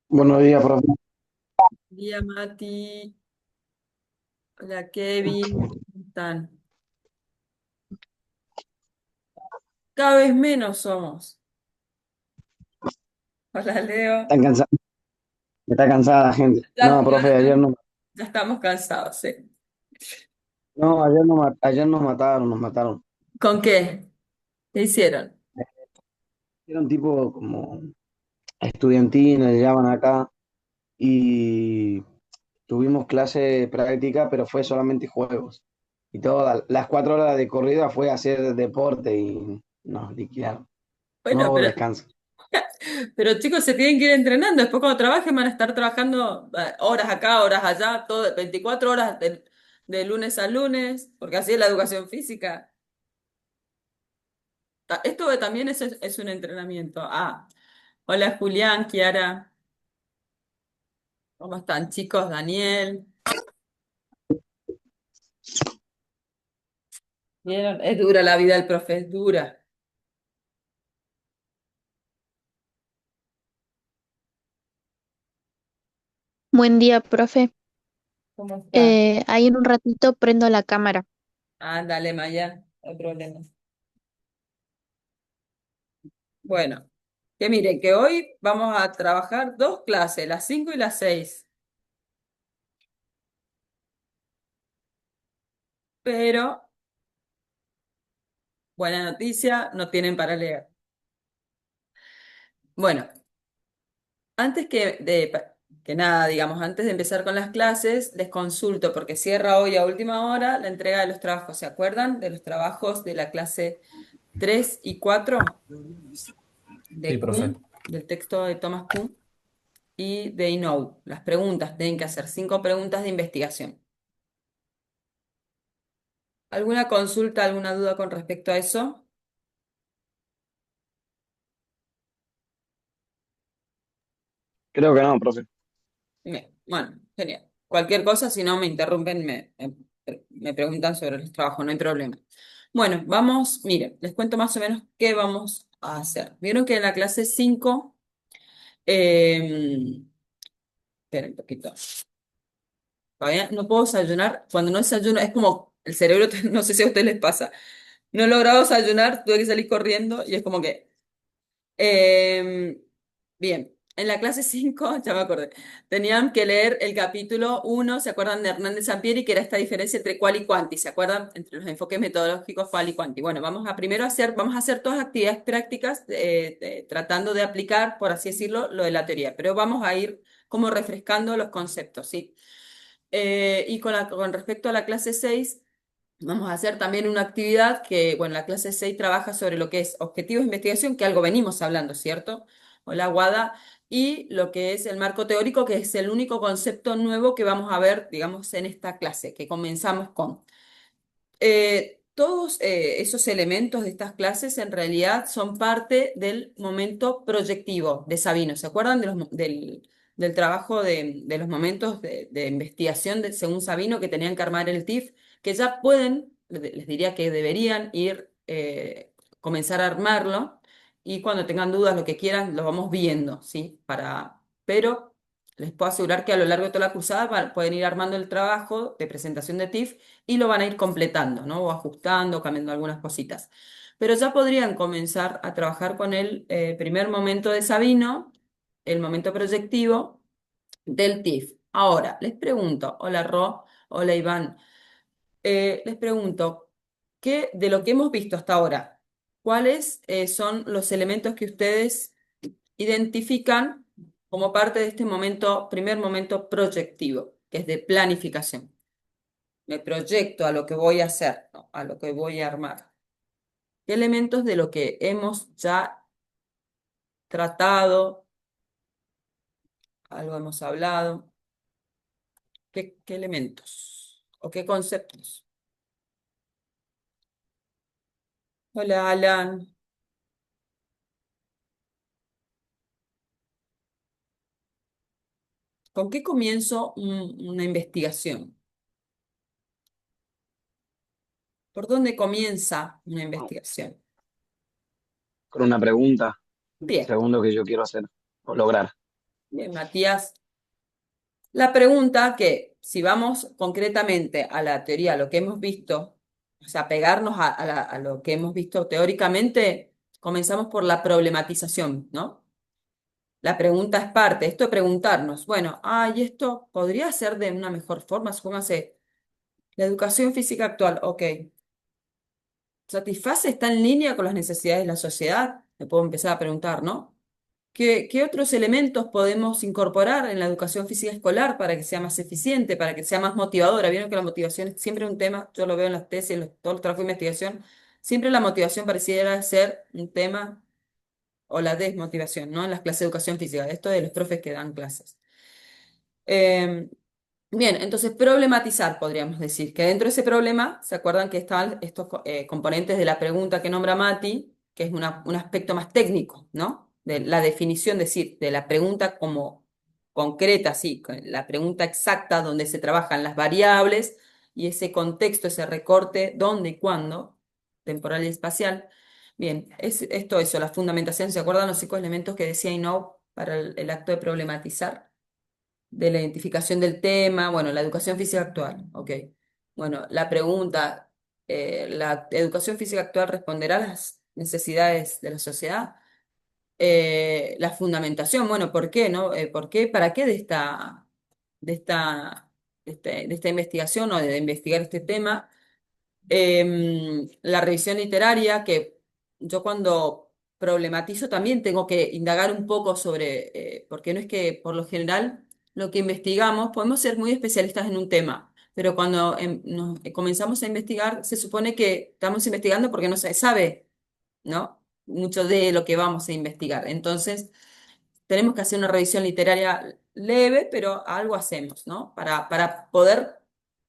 Buenos días, profe. Día, Mati. Hola, Kevin. ¿Cómo están? Cada vez menos somos. Hola, Leo. ¿Están cansados? Está cansada la gente. Ya, No, profe, ya estamos cansados, sí. ayer nos mataron, nos mataron. ¿Con qué? ¿Qué hicieron? Era un tipo como estudiantino, le llaman acá, y tuvimos clase práctica, pero fue solamente juegos. Y todas las 4 horas de corrida fue hacer deporte y nos liquidaron. No Bueno, hubo descanso. pero chicos, se tienen que ir entrenando. Después cuando trabajen van a estar trabajando horas acá, horas allá, todo, 24 horas de lunes a lunes, porque así es la educación física. Esto también es un entrenamiento. Hola, Julián, Kiara. ¿Cómo están, chicos? Daniel. ¿Vieron? Es dura la vida del profe, es dura. Buen día, profe. ¿Cómo está? Ahí en un ratito prendo la cámara. Dale, Maya, no hay problema. Bueno, que miren, que hoy vamos a trabajar dos clases, las 5 y las 6. Pero, buena noticia, no tienen para leer. Bueno, antes que nada, digamos, antes de empezar con las clases, les consulto, porque cierra hoy a última hora la entrega de los trabajos. ¿Se acuerdan de los trabajos de la clase 3 y 4 Sí, de profe. Kuhn, del texto de Thomas Kuhn? Y they know. Las preguntas, tienen que hacer 5 preguntas de investigación. ¿Alguna consulta, alguna duda con respecto a eso? Creo que no, profe. Bien, bueno, genial. Cualquier cosa, si no me interrumpen, me preguntan sobre los trabajos, no hay problema. Bueno, vamos, miren, les cuento más o menos qué vamos a hacer. Vieron que en la clase 5, esperen un poquito, todavía no puedo desayunar. Cuando no desayuno, es como el cerebro, no sé si a ustedes les pasa. No he logrado desayunar, tuve que salir corriendo y es como que Eh, bien, en la clase 5 ya me acordé, tenían que leer el capítulo 1. ¿Se acuerdan de Hernández Sampieri? Que era esta diferencia entre cual y cuanti, ¿se acuerdan? Entre los enfoques metodológicos cual y cuanti. Bueno, vamos a hacer todas actividades prácticas tratando de aplicar, por así decirlo, lo de la teoría, pero vamos a ir como refrescando los conceptos, ¿sí? Y con respecto a la clase 6. Vamos a hacer también una actividad que, bueno, la clase 6 trabaja sobre lo que es objetivos de investigación, que algo venimos hablando, ¿cierto? Hola, Guada. Y lo que es el marco teórico, que es el único concepto nuevo que vamos a ver, digamos, en esta clase, que comenzamos con. Todos esos elementos de estas clases en realidad son parte del momento proyectivo de Sabino. ¿Se acuerdan del trabajo de los momentos de investigación según Sabino que tenían que armar el TIF? Que ya pueden, les diría que deberían ir, comenzar a armarlo y cuando tengan dudas, lo que quieran, lo vamos viendo, ¿sí? Pero les puedo asegurar que a lo largo de toda la cursada pueden ir armando el trabajo de presentación de TIF y lo van a ir completando, ¿no? O ajustando, cambiando algunas cositas. Pero ya podrían comenzar a trabajar con el primer momento de Sabino, el momento proyectivo del TIF. Ahora, les pregunto, hola Ro, hola Iván, les pregunto, ¿qué de lo que hemos visto hasta ahora, cuáles son los elementos que ustedes identifican como parte de este momento, primer momento proyectivo, que es de planificación? Me proyecto a lo que voy a hacer, ¿no? A lo que voy a armar. ¿Qué elementos de lo que hemos ya tratado, algo hemos hablado, qué elementos o qué conceptos? Hola, Alan. ¿Con qué comienzo una investigación? ¿Por dónde comienza una investigación? Con una pregunta, Bien, segundo que yo quiero hacer o lograr. Bien, Matías. La pregunta que, si vamos concretamente a la teoría, a lo que hemos visto, o sea, pegarnos a lo que hemos visto teóricamente, comenzamos por la problematización, ¿no? La pregunta es parte, esto de preguntarnos, bueno, ¿y esto podría ser de una mejor forma? Supóngase, la educación física actual, ok, ¿satisface, está en línea con las necesidades de la sociedad? Me puedo empezar a preguntar, ¿no? ¿Qué otros elementos podemos incorporar en la educación física escolar para que sea más eficiente, para que sea más motivadora? Vieron que la motivación es siempre un tema, yo lo veo en las tesis, en todos los trabajos de investigación, siempre la motivación pareciera ser un tema, o la desmotivación, ¿no? En las clases de educación física, esto de los profes que dan clases. Eh, Bien, entonces problematizar, podríamos decir, que dentro de ese problema, ¿se acuerdan que están estos componentes de la pregunta que nombra Mati, que es un aspecto más técnico, ¿no? De la definición, decir, de la pregunta como concreta, sí, la pregunta exacta donde se trabajan las variables y ese contexto, ese recorte, dónde y cuándo, temporal y espacial. Bien, es todo eso, la fundamentación, ¿se acuerdan los 5 elementos que decía Inoue para el acto de problematizar? De la identificación del tema, bueno, la educación física actual, ok. Bueno, la pregunta, ¿la educación física actual responderá a las necesidades de la sociedad? La fundamentación, bueno, ¿por qué, no? ¿Por qué, para qué de esta, de esta investigación o de investigar este tema? La revisión literaria, que yo cuando problematizo también tengo que indagar un poco sobre, porque no es que por lo general lo que investigamos, podemos ser muy especialistas en un tema, pero cuando comenzamos a investigar, se supone que estamos investigando porque no se sabe, ¿no? Mucho de lo que vamos a investigar. Entonces, tenemos que hacer una revisión literaria leve, pero algo hacemos, ¿no? Para poder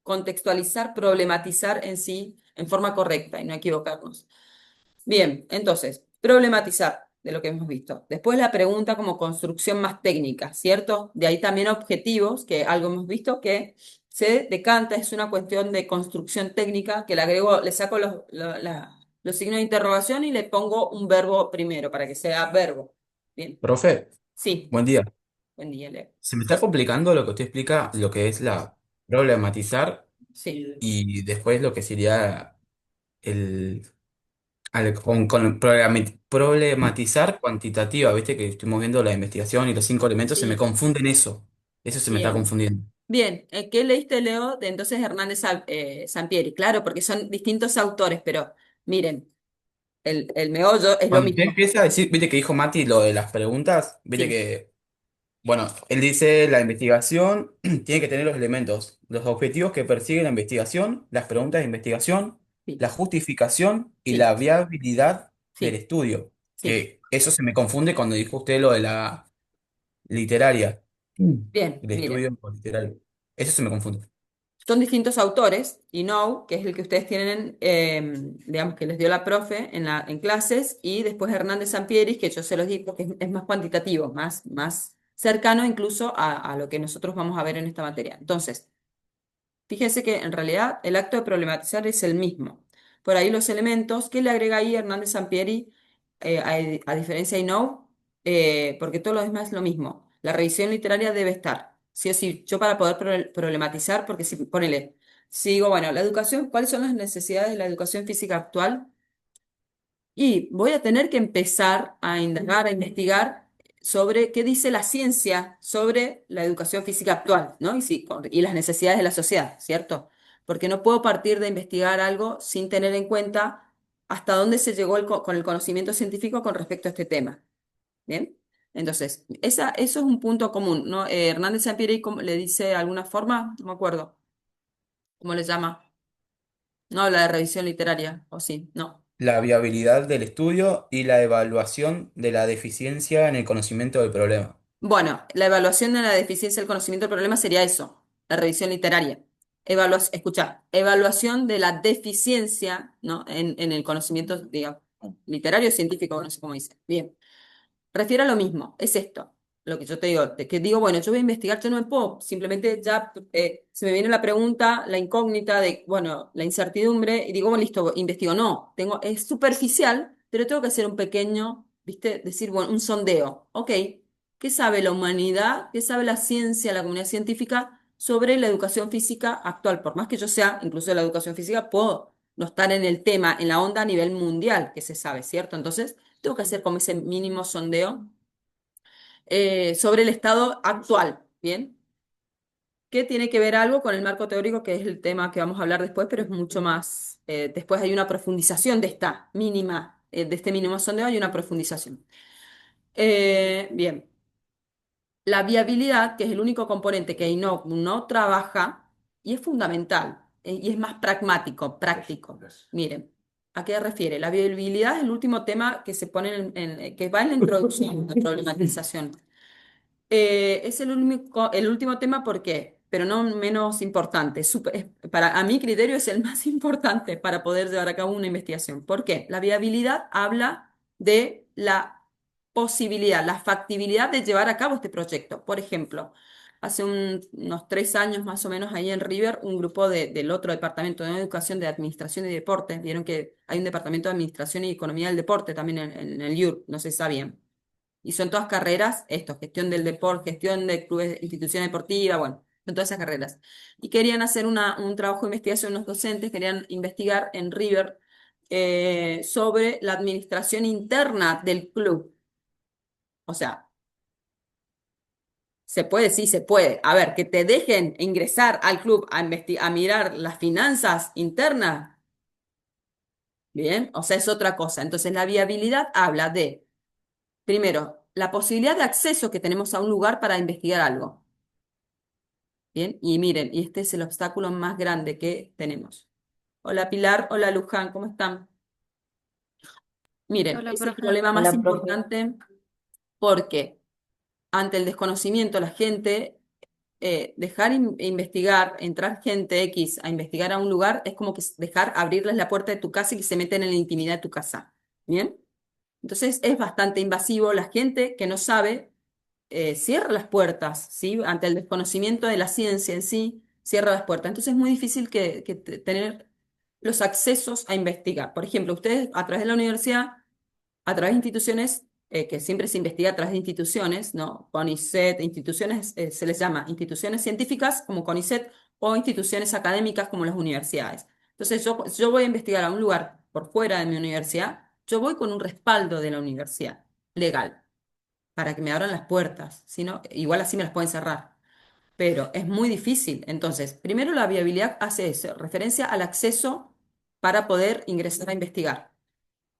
contextualizar, problematizar en sí en forma correcta y no equivocarnos. Bien, entonces, problematizar de lo que hemos visto. Después la pregunta como construcción más técnica, ¿cierto? De ahí también objetivos, que algo hemos visto que se decanta, es una cuestión de construcción técnica, que le agrego, le saco los signos de interrogación y le pongo un verbo primero para que sea verbo. Bien, Profe, sí, buen día. buen día, Leo. Se me está complicando lo que usted explica, lo que es la problematizar Sí, y después lo que sería el con problematizar cuantitativa, viste que estuvimos viendo la investigación y los 5 elementos, se me sí, confunden eso. Eso se me está bien. confundiendo. Bien, ¿qué leíste, Leo? De entonces Hernández Sampieri. Claro, porque son distintos autores, pero miren, el meollo es lo Cuando usted mismo. empieza a decir, viste que dijo Mati lo de las preguntas, viste Sí, que, bueno, él dice la investigación tiene que tener los elementos, los objetivos que persigue la investigación, las preguntas de investigación, sí, la justificación y sí, la viabilidad del sí, estudio. sí. Que eso se me confunde cuando dijo usted lo de la literaria, Bien, el miren. estudio literario. Eso se me confunde. Son distintos autores, y No, que es el que ustedes tienen, digamos, que les dio la profe en clases, y después Hernández Sampieri, que yo se los digo que es más cuantitativo, más cercano incluso a lo que nosotros vamos a ver en esta materia. Entonces, fíjense que en realidad el acto de problematizar es el mismo. Por ahí los elementos que le agrega ahí Hernández Sampieri, a diferencia de No, porque todo lo demás es lo mismo. La revisión literaria debe estar, sí o sí. Yo para poder problematizar, porque si ponele, si digo, bueno, la educación, ¿cuáles son las necesidades de la educación física actual? Y voy a tener que empezar a indagar, a investigar sobre qué dice la ciencia sobre la educación física actual, ¿no? Y las necesidades de la sociedad, ¿cierto? Porque no puedo partir de investigar algo sin tener en cuenta hasta dónde se llegó con el conocimiento científico con respecto a este tema. ¿Bien? Entonces, eso es un punto común, ¿no? Hernández Sampieri le dice de alguna forma, no me acuerdo, ¿cómo le llama? No habla de revisión literaria, ¿o sí? No. La viabilidad del estudio y la evaluación de la deficiencia en el conocimiento del problema. Bueno, la evaluación de la deficiencia del conocimiento del problema sería eso, la revisión literaria. Escuchá, evaluación de la deficiencia, ¿no? En el conocimiento, digamos, literario, científico, no sé cómo dice. Bien, refiere a lo mismo, es esto, lo que yo te digo, de que digo, bueno, yo voy a investigar, yo no me puedo, simplemente ya se me viene la pregunta, la incógnita de, bueno, la incertidumbre, y digo, bueno, listo, investigo. No, es superficial, pero tengo que hacer un pequeño, ¿viste? Decir, bueno, un sondeo, ok. ¿Qué sabe la humanidad? ¿Qué sabe la ciencia, la comunidad científica sobre la educación física actual? Por más que yo sea, incluso de la educación física, puedo no estar en el tema, en la onda a nivel mundial, que se sabe, ¿cierto? Entonces, tengo que hacer como ese mínimo sondeo sobre el estado actual, ¿bien? Que tiene que ver algo con el marco teórico, que es el tema que vamos a hablar después, pero es mucho más. Después hay una profundización de esta mínima, de este mínimo sondeo, hay una profundización. Bien, la viabilidad, que es el único componente que INOC no trabaja y es fundamental, y es más pragmático, práctico. Miren, ¿a qué refiere? La viabilidad es el último tema que se pone que va en la introducción, la problematización. Es el último tema, ¿por qué? Pero no menos importante. A mi criterio es el más importante para poder llevar a cabo una investigación. ¿Por qué? La viabilidad habla de la posibilidad, la factibilidad de llevar a cabo este proyecto. Por ejemplo, hace unos 3 años más o menos ahí en River, un grupo del otro departamento de educación, de administración y deporte, vieron que hay un departamento de administración y economía del deporte también en el IUR, no sé si sabían. Y son todas carreras, gestión del deporte, gestión de clubes, instituciones deportivas, bueno, son todas esas carreras. Y querían hacer un trabajo de investigación, unos docentes querían investigar en River sobre la administración interna del club. O sea, se puede, sí, se puede. A ver, que te dejen ingresar al club a mirar las finanzas internas, bien, o sea, es otra cosa. Entonces, la viabilidad habla de, primero, la posibilidad de acceso que tenemos a un lugar para investigar algo. Bien, y miren, y este es el obstáculo más grande que tenemos. Hola Pilar, hola Luján, ¿cómo están? Miren, Hola, es el profe. problema más Hola, profe. importante porque ante el desconocimiento la gente, dejar investigar, entrar gente X a investigar a un lugar es como que dejar abrirles la puerta de tu casa y que se meten en la intimidad de tu casa. ¿Bien? Entonces es bastante invasivo. La gente que no sabe cierra las puertas, ¿sí? Ante el desconocimiento de la ciencia en sí, cierra las puertas. Entonces es muy difícil tener los accesos a investigar. Por ejemplo, ustedes a través de la universidad, a través de instituciones, que siempre se investiga a través de instituciones, ¿no? CONICET, instituciones, se les llama instituciones científicas como CONICET o instituciones académicas como las universidades. Entonces yo voy a investigar a un lugar por fuera de mi universidad, yo voy con un respaldo de la universidad legal para que me abran las puertas, si no, igual así me las pueden cerrar, pero es muy difícil. Entonces, primero la viabilidad hace eso, referencia al acceso para poder ingresar a investigar.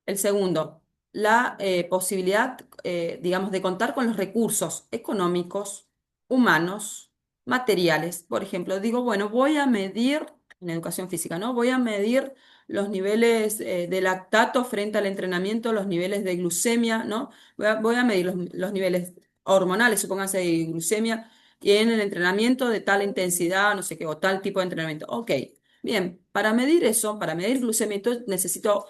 El segundo, la posibilidad, digamos, de contar con los recursos económicos, humanos, materiales. Por ejemplo, digo, bueno, voy a medir, en educación física, ¿no? Voy a medir los niveles de lactato frente al entrenamiento, los niveles de glucemia, ¿no? Voy a medir los niveles hormonales, supónganse de glucemia, y en el entrenamiento de tal intensidad, no sé qué, o tal tipo de entrenamiento. Ok, bien, para medir eso, para medir glucemia, entonces necesito...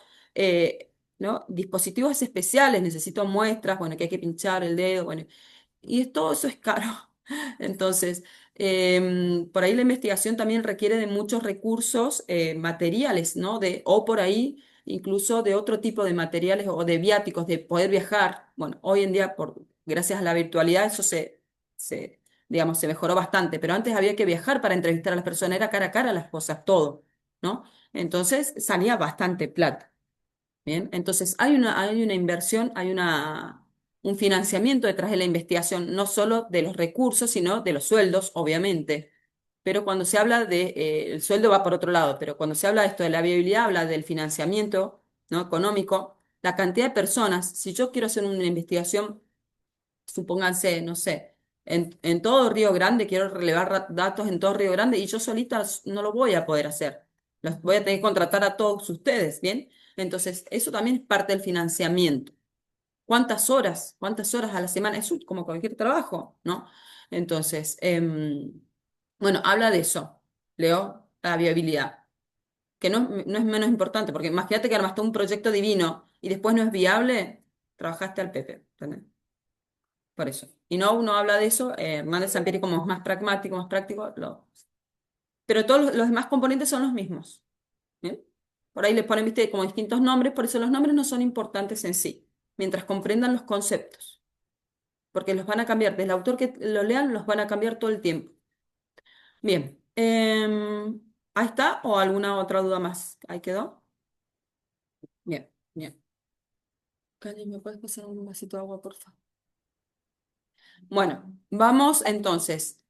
¿no? Dispositivos especiales, necesito muestras, bueno, que hay que pinchar el dedo, bueno, y todo eso es caro. Entonces, por ahí la investigación también requiere de muchos recursos materiales, ¿no? O por ahí incluso de otro tipo de materiales o de viáticos, de poder viajar. Bueno, hoy en día, gracias a la virtualidad, eso digamos, se mejoró bastante, pero antes había que viajar para entrevistar a las personas, era cara a cara las cosas, todo, ¿no? Entonces salía bastante plata. Bien, entonces hay una inversión, un financiamiento detrás de la investigación, no solo de los recursos, sino de los sueldos, obviamente. Pero cuando se habla el sueldo va por otro lado, pero cuando se habla de esto de la viabilidad, habla del financiamiento, ¿no? Económico, la cantidad de personas. Si yo quiero hacer una investigación, supónganse, no sé, en todo Río Grande, quiero relevar datos en todo Río Grande y yo solita no lo voy a poder hacer. Los voy a tener que contratar a todos ustedes, ¿bien? Entonces, eso también es parte del financiamiento. ¿Cuántas horas? ¿Cuántas horas a la semana? Es como cualquier trabajo, ¿no? Entonces, bueno, habla de eso, Leo, la viabilidad, que no es menos importante, porque imagínate que armaste un proyecto divino y después no es viable, trabajaste al Pepe, ¿entendés? Por eso. Y no, uno habla de eso, Hernández Sampieri como es más pragmático, más práctico, pero todos los demás componentes son los mismos. ¿Bien? Por ahí les ponen, viste, como distintos nombres, por eso los nombres no son importantes en sí, mientras comprendan los conceptos. porque los van a cambiar. Del autor que lo lean, los van a cambiar todo el tiempo. Bien, ahí está, o alguna otra duda más. Ahí quedó. Bien, bien. Cali, ¿me puedes pasar un vasito de agua, por favor? Bueno, vamos entonces.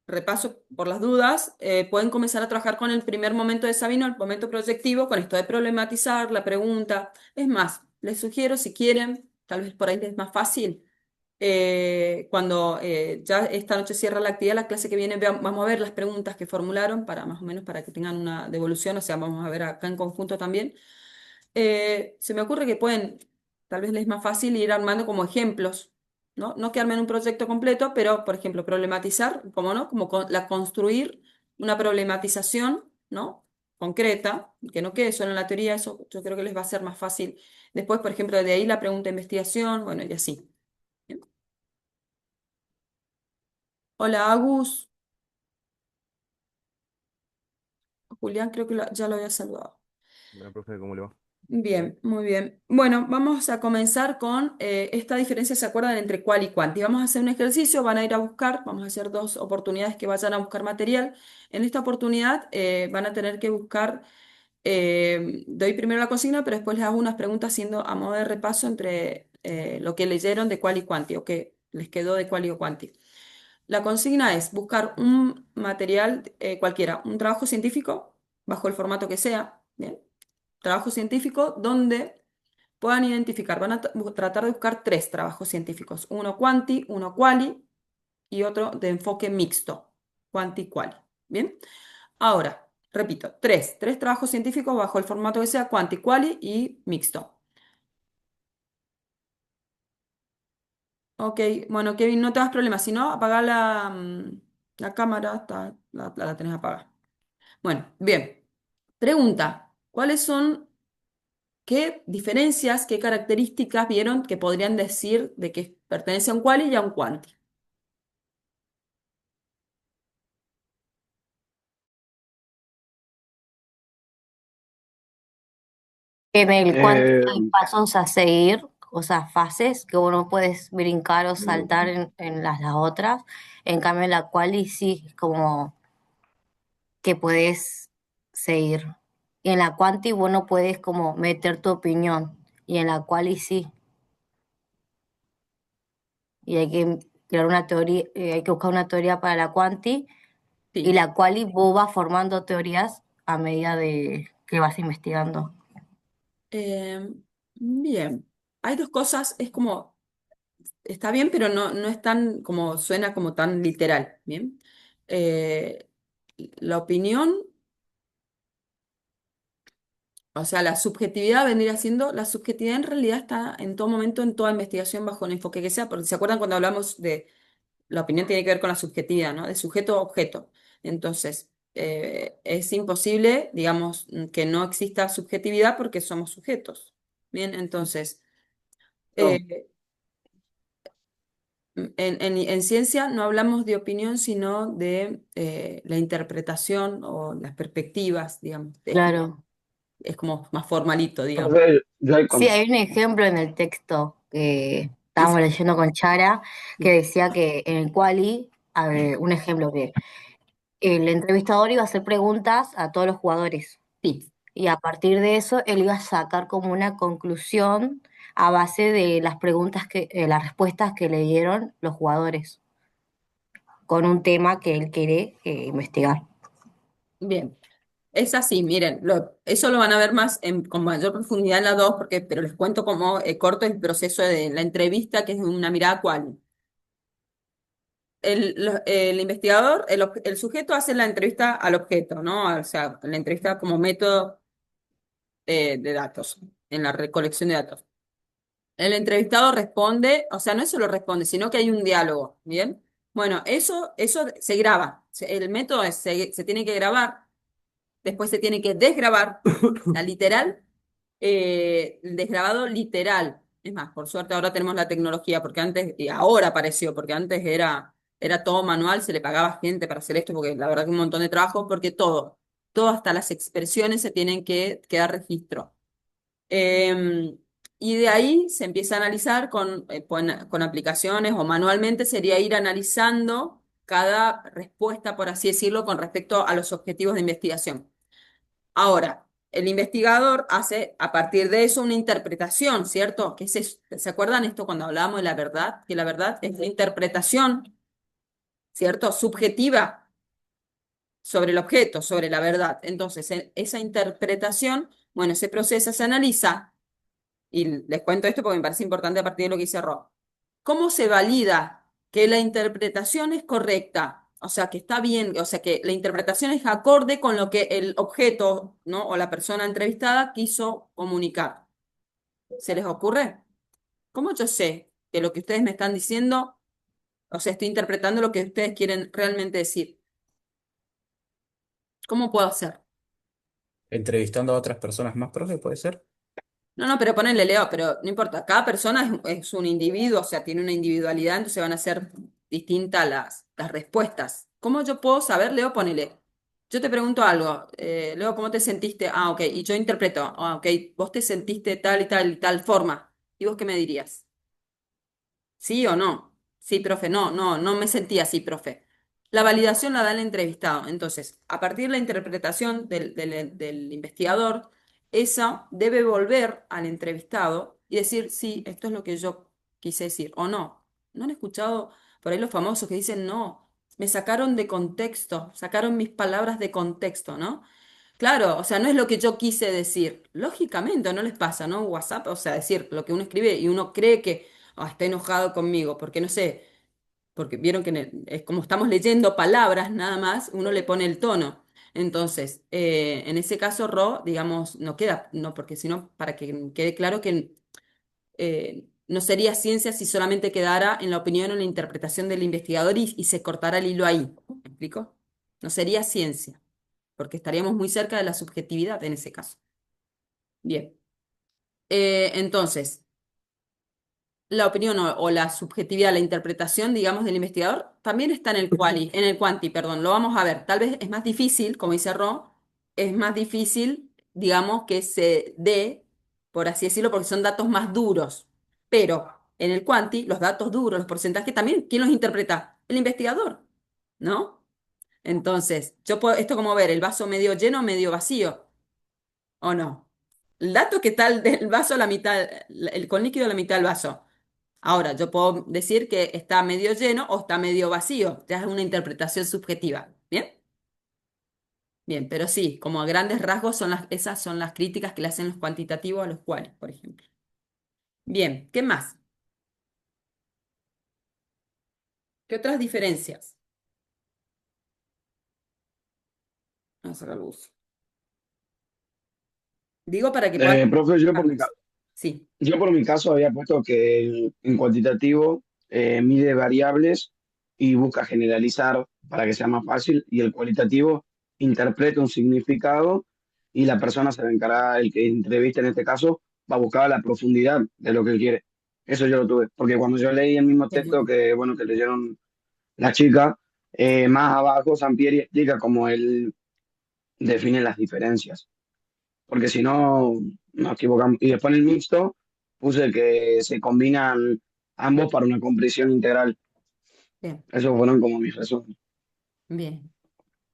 Repaso por las dudas. Pueden comenzar a trabajar con el primer momento de Sabino, el momento proyectivo, con esto de problematizar la pregunta. Es más, les sugiero, si quieren, tal vez por ahí les es más fácil. Cuando ya esta noche cierra la actividad, la clase que viene, vamos a ver las preguntas que formularon para más o menos para que tengan una devolución, o sea, vamos a ver acá en conjunto también. Se me ocurre que pueden, tal vez les es más fácil ir armando como ejemplos, ¿no? No que armen un proyecto completo, pero, por ejemplo, problematizar, como no, como construir una problematización, ¿no? Concreta, que no quede solo en la teoría, eso yo creo que les va a ser más fácil. Después, por ejemplo, de ahí la pregunta de investigación, bueno, y así. Bien. Hola, Agus. Julián, creo que ya lo había saludado. Bueno, profe, ¿cómo le va? Bien, muy bien. Bueno, vamos a comenzar con esta diferencia, ¿se acuerdan? Entre cual y cuanti. Vamos a hacer un ejercicio, van a ir a buscar, vamos a hacer dos oportunidades que vayan a buscar material. En esta oportunidad van a tener que buscar, doy primero la consigna, pero después les hago unas preguntas haciendo a modo de repaso entre lo que leyeron de cual y cuanti o que les quedó de cual y o cuanti. La consigna es buscar un material cualquiera, un trabajo científico, bajo el formato que sea, ¿bien? Trabajo científico donde puedan identificar, van a tratar de buscar tres trabajos científicos, uno quanti, uno quali y otro de enfoque mixto, quanti quali. ¿Bien? Ahora, repito, tres trabajos científicos bajo el formato que sea quanti quali y mixto. Ok, bueno, Kevin, no te das problemas, si no, apaga la cámara, la tenés apagada. Bueno, bien. Pregunta, ¿cuáles son ¿qué diferencias, qué características vieron que podrían decir de que pertenece a un quali y a un quanti? En el cuántico Eh, hay pasos a seguir, o sea, fases que uno puedes brincar o saltar en las otras. En cambio, en la quali sí es como que puedes seguir. Y en la quanti vos no puedes como meter tu opinión. Y en la quali sí. Y hay que crear una teoría, hay que buscar una teoría para la quanti. Y Sí. la quali vos vas formando teorías a medida de que vas investigando. Eh, bien. Hay dos cosas, es como, está bien, pero no es tan, como suena como tan literal, ¿bien? Eh, la opinión, o sea, la subjetividad vendría siendo, la subjetividad en realidad está en todo momento, en toda investigación bajo el enfoque que sea, porque ¿se acuerdan cuando hablamos de la opinión tiene que ver con la subjetividad, ¿no? De sujeto a objeto. Entonces, es imposible, digamos, que no exista subjetividad porque somos sujetos. Bien, entonces, no, eh, en ciencia no hablamos de opinión, sino de la interpretación o las perspectivas, digamos. Claro. Es como más formalito, digamos. profe, yo hay Sí, con... hay un ejemplo en el texto que Sí, estábamos leyendo con Chara que sí, decía que en el quali, a ver, un ejemplo que el entrevistador iba a hacer preguntas a todos los jugadores sí. y a partir de eso él iba a sacar como una conclusión a base de las preguntas las respuestas que le dieron los jugadores con un tema que él quiere investigar. Bien. Es así, miren, eso lo van a ver más con mayor profundidad en la 2, pero les cuento cómo corto el proceso de la entrevista, que es una mirada cual. El investigador, el sujeto hace la entrevista al objeto, ¿no? O sea, la entrevista como método de datos, en la recolección de datos. El entrevistado responde, o sea, no es solo responde, sino que hay un diálogo, ¿bien? Bueno, eso se graba. El método se tiene que grabar. Después se tiene que desgrabar, la literal, el desgrabado literal. Es más, por suerte ahora tenemos la tecnología, porque antes, y ahora apareció, porque antes era todo manual, se le pagaba gente para hacer esto, porque la verdad que un montón de trabajo, porque todo hasta las expresiones se tienen que quedar registro. Y de ahí se empieza a analizar con aplicaciones o manualmente, sería ir analizando cada respuesta, por así decirlo, con respecto a los objetivos de investigación. Ahora, el investigador hace a partir de eso una interpretación, ¿cierto? ¿Se acuerdan esto cuando hablábamos de la verdad? Que la verdad es una interpretación, ¿cierto? Subjetiva sobre el objeto, sobre la verdad. Entonces, esa interpretación, bueno, se procesa, se analiza, y les cuento esto porque me parece importante a partir de lo que dice Rob. ¿Cómo se valida que la interpretación es correcta? O sea, que está bien, o sea, que la interpretación es acorde con lo que el objeto, ¿no? O la persona entrevistada quiso comunicar. ¿Se les ocurre? ¿Cómo yo sé que lo que ustedes me están diciendo, o sea, estoy interpretando lo que ustedes quieren realmente decir? ¿Cómo puedo hacer? Entrevistando a otras personas más, profe, ¿puede ser? No, no, pero ponele Leo, pero no importa, cada persona es un individuo, o sea, tiene una individualidad, entonces van a ser distintas las respuestas. ¿Cómo yo puedo saber, Leo? Ponele. Yo te pregunto algo, Leo, ¿cómo te sentiste? Ah, ok, y yo interpreto, ah, ok, vos te sentiste tal y tal forma. ¿Y vos qué me dirías? ¿Sí o no? Sí, profe, no me sentí así, profe. La validación la da el entrevistado. Entonces, a partir de la interpretación del investigador, esa debe volver al entrevistado y decir, sí, esto es lo que yo quise decir, o no. ¿No han escuchado por ahí los famosos que dicen, no, me sacaron de contexto, sacaron mis palabras de contexto, ¿no? Claro, o sea, no es lo que yo quise decir. Lógicamente, no les pasa, ¿no? WhatsApp, o sea, decir lo que uno escribe y uno cree que está enojado conmigo, porque no sé, porque vieron que es como estamos leyendo palabras nada más, uno le pone el tono. Entonces, en ese caso, digamos, no queda, no, porque si no, para que quede claro que no sería ciencia si solamente quedara en la opinión o en la interpretación del investigador y se cortara el hilo ahí. ¿Me explico? No sería ciencia, porque estaríamos muy cerca de la subjetividad en ese caso. Bien. Entonces, la opinión o la subjetividad, la interpretación, digamos, del investigador, también está en el quanti, perdón, lo vamos a ver. Tal vez es más difícil, como dice Ro, es más difícil, digamos, que se dé, por así decirlo, porque son datos más duros. Pero en el quanti, los datos duros, los porcentajes también, ¿quién los interpreta? El investigador, ¿no? Entonces, yo puedo, esto como ver, el vaso medio lleno o medio vacío, ¿o no? El dato que está del vaso a la mitad, con líquido a la mitad del vaso. Ahora, yo puedo decir que está medio lleno o está medio vacío. Ya es una interpretación subjetiva. ¿Bien? Bien, pero sí, como a grandes rasgos esas son las críticas que le hacen los cuantitativos a los cuales, por ejemplo. Bien, ¿qué más? ¿Qué otras diferencias? Vamos a sacar luz. Digo para que puedan Profe, explicarlas. Sí, yo por mi caso había puesto que en cuantitativo mide variables y busca generalizar para que sea más fácil, y el cualitativo interpreta un significado y la persona se va a encargar, el que entrevista en este caso, va a buscar la profundidad de lo que él quiere. Eso yo lo tuve, porque cuando yo leí el mismo texto bien, que, bueno, que leyeron la chica, más abajo Sampieri explica cómo él define las diferencias, porque si no nos equivocamos. Y después en el mixto puse que se combinan ambos para una comprensión integral. bien, Esos fueron como mis resúmenes. bien.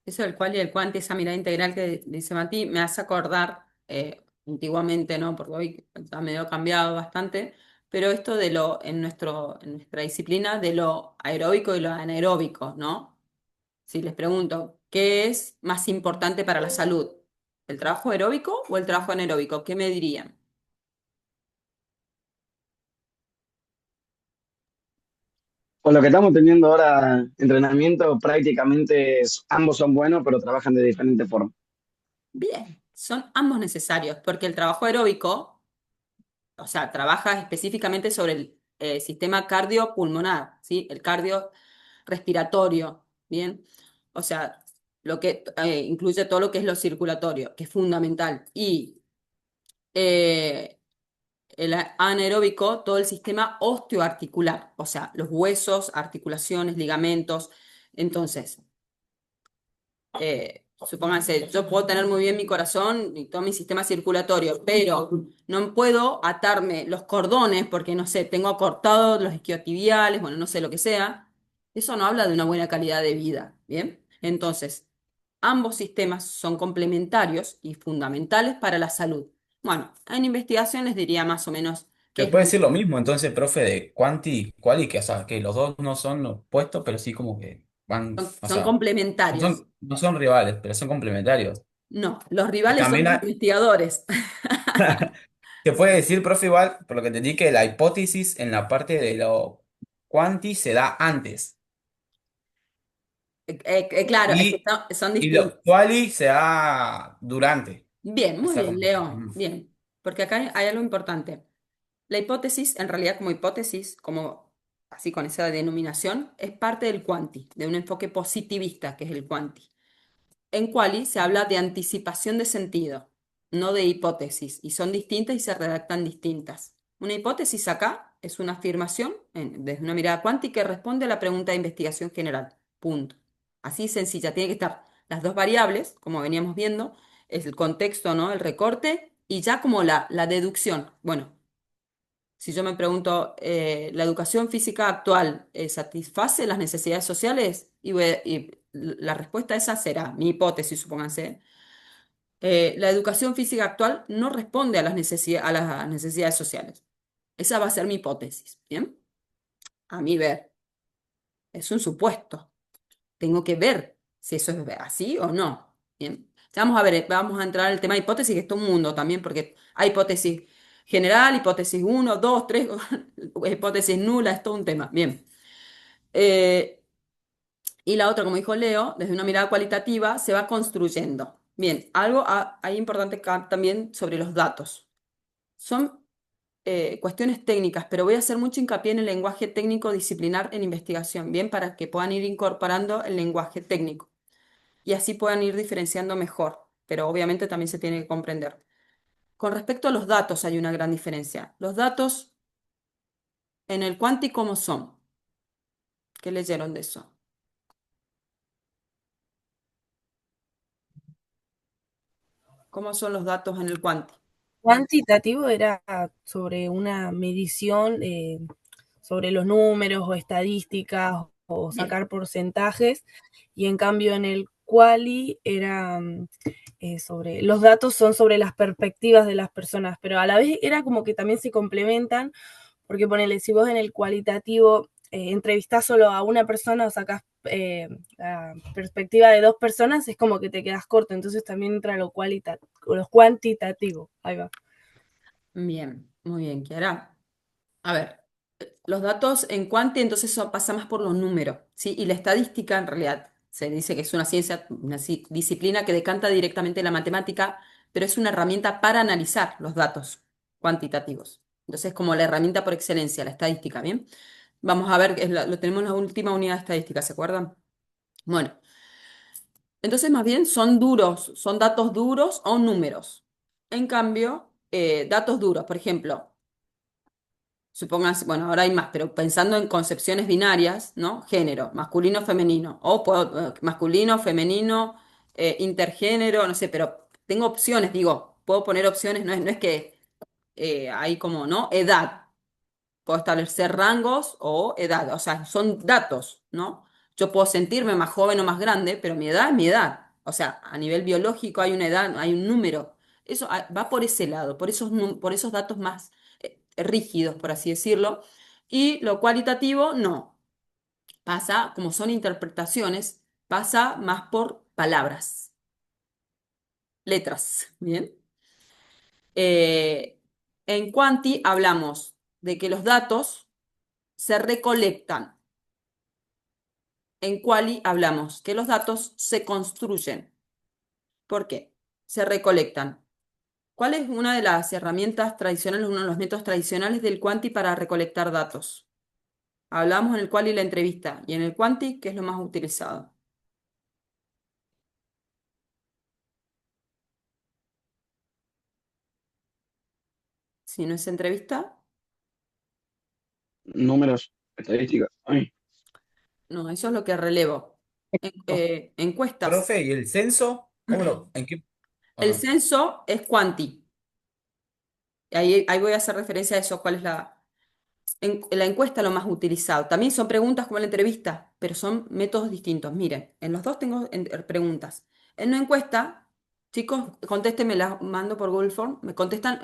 Eso del cual y el cuanti, esa mirada integral que dice Mati, me hace acordar, antiguamente, ¿no? Porque hoy está medio cambiado bastante, pero esto de en nuestra disciplina, de lo aeróbico y lo anaeróbico, ¿no? Si les pregunto, ¿qué es más importante para la salud? ¿El trabajo aeróbico o el trabajo anaeróbico? ¿Qué me dirían? Con lo que estamos teniendo ahora, entrenamiento, prácticamente ambos son buenos, pero trabajan de diferente forma. Bien, son ambos necesarios, porque el trabajo aeróbico, o sea, trabaja específicamente sobre el sistema cardiopulmonar, ¿sí? El cardio respiratorio, ¿bien? O sea, lo que incluye todo lo que es lo circulatorio, que es fundamental. Y eh, el anaeróbico, todo el sistema osteoarticular, o sea, los huesos, articulaciones, ligamentos. Entonces, Supónganse, yo puedo tener muy bien mi corazón y todo mi sistema circulatorio, pero no puedo atarme los cordones porque, no sé, tengo cortados los isquiotibiales, bueno, no sé lo que sea. Eso no habla de una buena calidad de vida, ¿bien? Entonces, ambos sistemas son complementarios y fundamentales para la salud. Bueno, en investigación les diría más o menos qué Se es lo puede que decir lo mismo, entonces, profe, de quanti, quali, que, o sea, que los dos no son opuestos, pero sí como que van, o son sea, complementarios. no son rivales, pero son complementarios. No, los Y rivales son también los investigadores. se puede decir, profe, igual, por lo que entendí, que la hipótesis en la parte de lo quanti se da antes. Claro, es que Y, son y lo distintos. quali se da durante. Bien, muy Esa bien, como... Leo. Bien, porque acá hay algo importante. La hipótesis, en realidad como hipótesis, como así con esa denominación, es parte del quanti, de un enfoque positivista que es el quanti. En quali se habla de anticipación de sentido, no de hipótesis, y son distintas y se redactan distintas. Una hipótesis acá es una afirmación desde una mirada cuántica que responde a la pregunta de investigación general. Punto. Así sencilla, tiene que estar las dos variables, como veníamos viendo, es el contexto, ¿no? El recorte, y ya como la deducción. Bueno, si yo me pregunto, ¿la educación física actual satisface las necesidades sociales? Y la respuesta a esa será, mi hipótesis, supónganse. La educación física actual no responde a a las necesidades sociales. Esa va a ser mi hipótesis, ¿bien? A mi ver, es un supuesto. Tengo que ver si eso es así o no, ¿bien? Ya vamos a ver, vamos a entrar en el tema de hipótesis, que es todo un mundo también, porque hay hipótesis general, hipótesis uno 2 3 hipótesis nula, es todo un tema, bien. Eh, y la otra, como dijo Leo, desde una mirada cualitativa se va construyendo. Bien, algo ahí importante acá también sobre los datos. Son cuestiones técnicas, pero voy a hacer mucho hincapié en el lenguaje técnico disciplinar en investigación, bien, para que puedan ir incorporando el lenguaje técnico y así puedan ir diferenciando mejor, pero obviamente también se tiene que comprender. Con respecto a los datos hay una gran diferencia. Los datos en el cuanti, ¿cómo son? ¿Qué leyeron de eso? ¿Cómo son los datos en el cuanti? Cuantitativo era sobre una medición, sobre los números o estadísticas o Bien, sacar porcentajes, y en cambio en el quali era sobre, los datos son sobre las perspectivas de las personas, pero a la vez era como que también se complementan, porque ponele, si vos en el cualitativo entrevistás solo a una persona o sacás la perspectiva de dos personas, es como que te quedas corto, entonces también entra lo cuantitativo, ahí va. bien, muy bien, Kiara. A ver, los datos en cuanti entonces eso pasa más por los números, ¿sí? Y la estadística en realidad se dice que es una ciencia, una disciplina que decanta directamente la matemática, pero es una herramienta para analizar los datos cuantitativos. Entonces, como la herramienta por excelencia, la estadística, ¿bien? Vamos a ver, lo tenemos en la última unidad de estadística, ¿se acuerdan? Bueno, entonces más bien son duros, son datos duros o números. En cambio, datos duros, por ejemplo, supónganse, bueno, ahora hay más, pero pensando en concepciones binarias, ¿no? Género, masculino, femenino, o masculino, femenino, intergénero, no sé, pero tengo opciones, digo, puedo poner opciones, no es que hay como, ¿no? Edad, puedo establecer rangos o edad, o sea, son datos, ¿no? Yo puedo sentirme más joven o más grande, pero mi edad es mi edad. O sea, a nivel biológico hay una edad, hay un número. Eso va por ese lado, por esos datos más rígidos, por así decirlo. Y lo cualitativo, no. Pasa, como son interpretaciones, pasa más por palabras, letras, ¿bien? Eh, en Quanti hablamos de que los datos se recolectan. En Quali hablamos que los datos se construyen. ¿Por qué? Se recolectan. ¿Cuál es una de las herramientas tradicionales, uno de los métodos tradicionales del Quanti para recolectar datos? Hablamos en el Quali la entrevista y en el Quanti, ¿qué es lo más utilizado? Si no es entrevista, Números, estadísticas. Ay, no, eso es lo que relevo. Encuestas. Profe, ¿y el censo? ¿En qué? El Ah, censo es cuanti. Ahí voy a hacer referencia a eso, cuál es la encuesta lo más utilizado. También son preguntas como la entrevista, pero son métodos distintos. Miren, en los dos tengo preguntas. En una encuesta, chicos, contéstenme, las mando por Google Form, me contestan,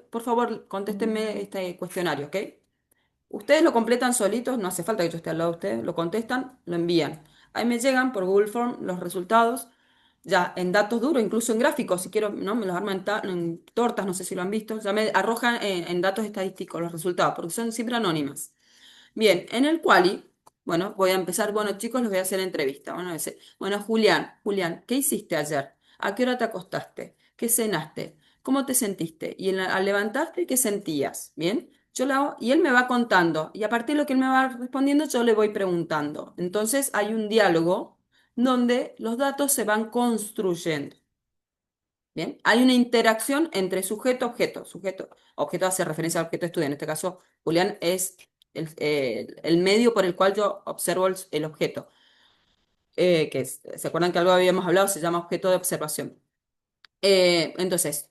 por favor, contéstenme este cuestionario, ¿ok? Ustedes lo completan solitos, no hace falta que yo esté al lado de ustedes, lo contestan, lo envían. Ahí me llegan por Google Form los resultados, ya en datos duros, incluso en gráficos, si quiero, ¿no? Me los arman en tortas, no sé si lo han visto, ya me arrojan en datos estadísticos los resultados, porque son siempre anónimas. Bien, en el quali, bueno, voy a empezar, bueno, chicos, les voy a hacer entrevista. Bueno, bueno, Julián, ¿qué hiciste ayer? ¿A qué hora te acostaste? ¿Qué cenaste? ¿Cómo te sentiste? Y al levantarte, ¿qué sentías? Bien, yo lo hago y él me va contando. Y a partir de lo que él me va respondiendo, yo le voy preguntando. Entonces hay un diálogo donde los datos se van construyendo. Bien, hay una interacción entre sujeto-objeto. Objeto hace referencia al objeto de estudio. En este caso, Julián es el medio por el cual yo observo el objeto. ¿Se acuerdan que algo habíamos hablado? Se llama objeto de observación. Entonces,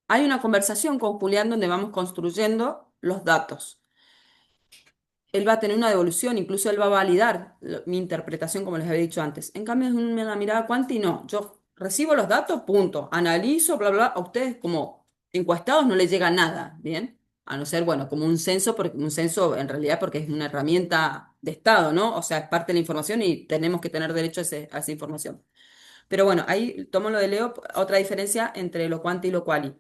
hay una conversación con Julián donde vamos construyendo los datos. Él va a tener una devolución, incluso él va a validar mi interpretación, como les había dicho antes. En cambio, es una mirada cuanti, no. Yo recibo los datos, punto. Analizo, bla, bla. A ustedes, como encuestados, no les llega nada, ¿bien? A no ser, bueno, como un censo, porque un censo en realidad porque es una herramienta de Estado, ¿no? O sea, es parte de la información y tenemos que tener derecho a esa información. Pero bueno, ahí tomo lo de Leo, otra diferencia entre lo cuanti y lo quali.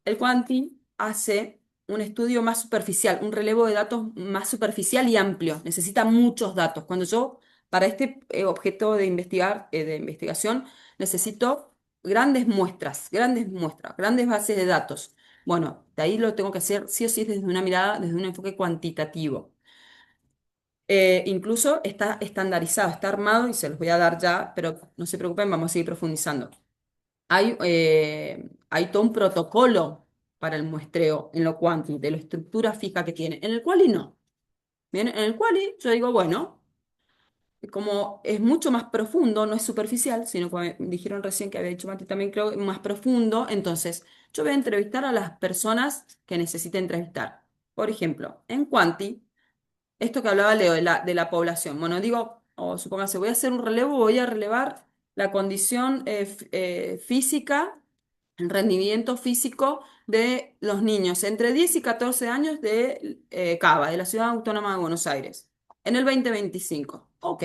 El quanti hace un estudio más superficial, un relevo de datos más superficial y amplio. Necesita muchos datos. Cuando yo, para este objeto de investigación, necesito grandes muestras, grandes bases de datos. Bueno, de ahí lo tengo que hacer sí o sí desde una mirada, desde un enfoque cuantitativo. Incluso está estandarizado, está armado y se los voy a dar ya, pero no se preocupen, vamos a seguir profundizando. Hay todo un protocolo para el muestreo en lo cuanti, de la estructura fija que tiene. En el quali no. Bien, en el quali yo digo, bueno, como es mucho más profundo, no es superficial, sino como dijeron recién que había dicho Mati también, creo que más profundo, entonces yo voy a entrevistar a las personas que necesite entrevistar. Por ejemplo, en quanti. Esto que hablaba Leo de la población. Bueno, digo, o supóngase, voy a hacer un relevo, voy a relevar la condición física, el rendimiento físico de los niños entre 10 y 14 años de Cava, de la Ciudad Autónoma de Buenos Aires, en el 2025. Ok,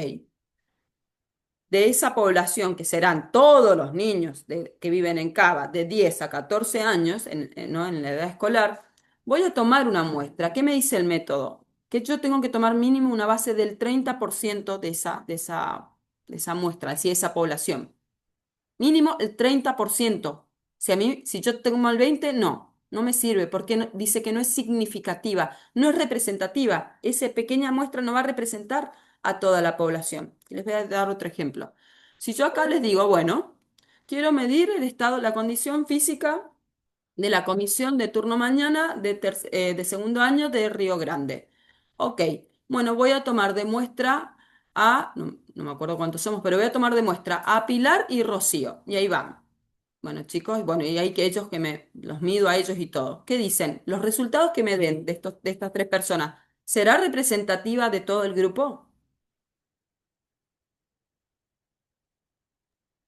de esa población, que serán todos los niños que viven en Cava de 10 a 14 años, ¿no? En la edad escolar, voy a tomar una muestra. ¿Qué me dice el método? Que yo tengo que tomar mínimo una base del 30% de esa muestra, así esa población. Mínimo el 30%. Si yo tengo el 20, no me sirve porque dice que no es significativa, no es representativa. Esa pequeña muestra no va a representar a toda la población. Les voy a dar otro ejemplo. Si yo acá les digo, bueno, quiero medir el estado, la condición física de la comisión de turno mañana de segundo año de Río Grande. Ok, bueno, voy a tomar de muestra no me acuerdo cuántos somos, pero voy a tomar de muestra a Pilar y Rocío. Y ahí van. Bueno, chicos, bueno, y hay que ellos los mido a ellos y todo. ¿Qué dicen? Los resultados que me den de estas tres personas, ¿será representativa de todo el grupo?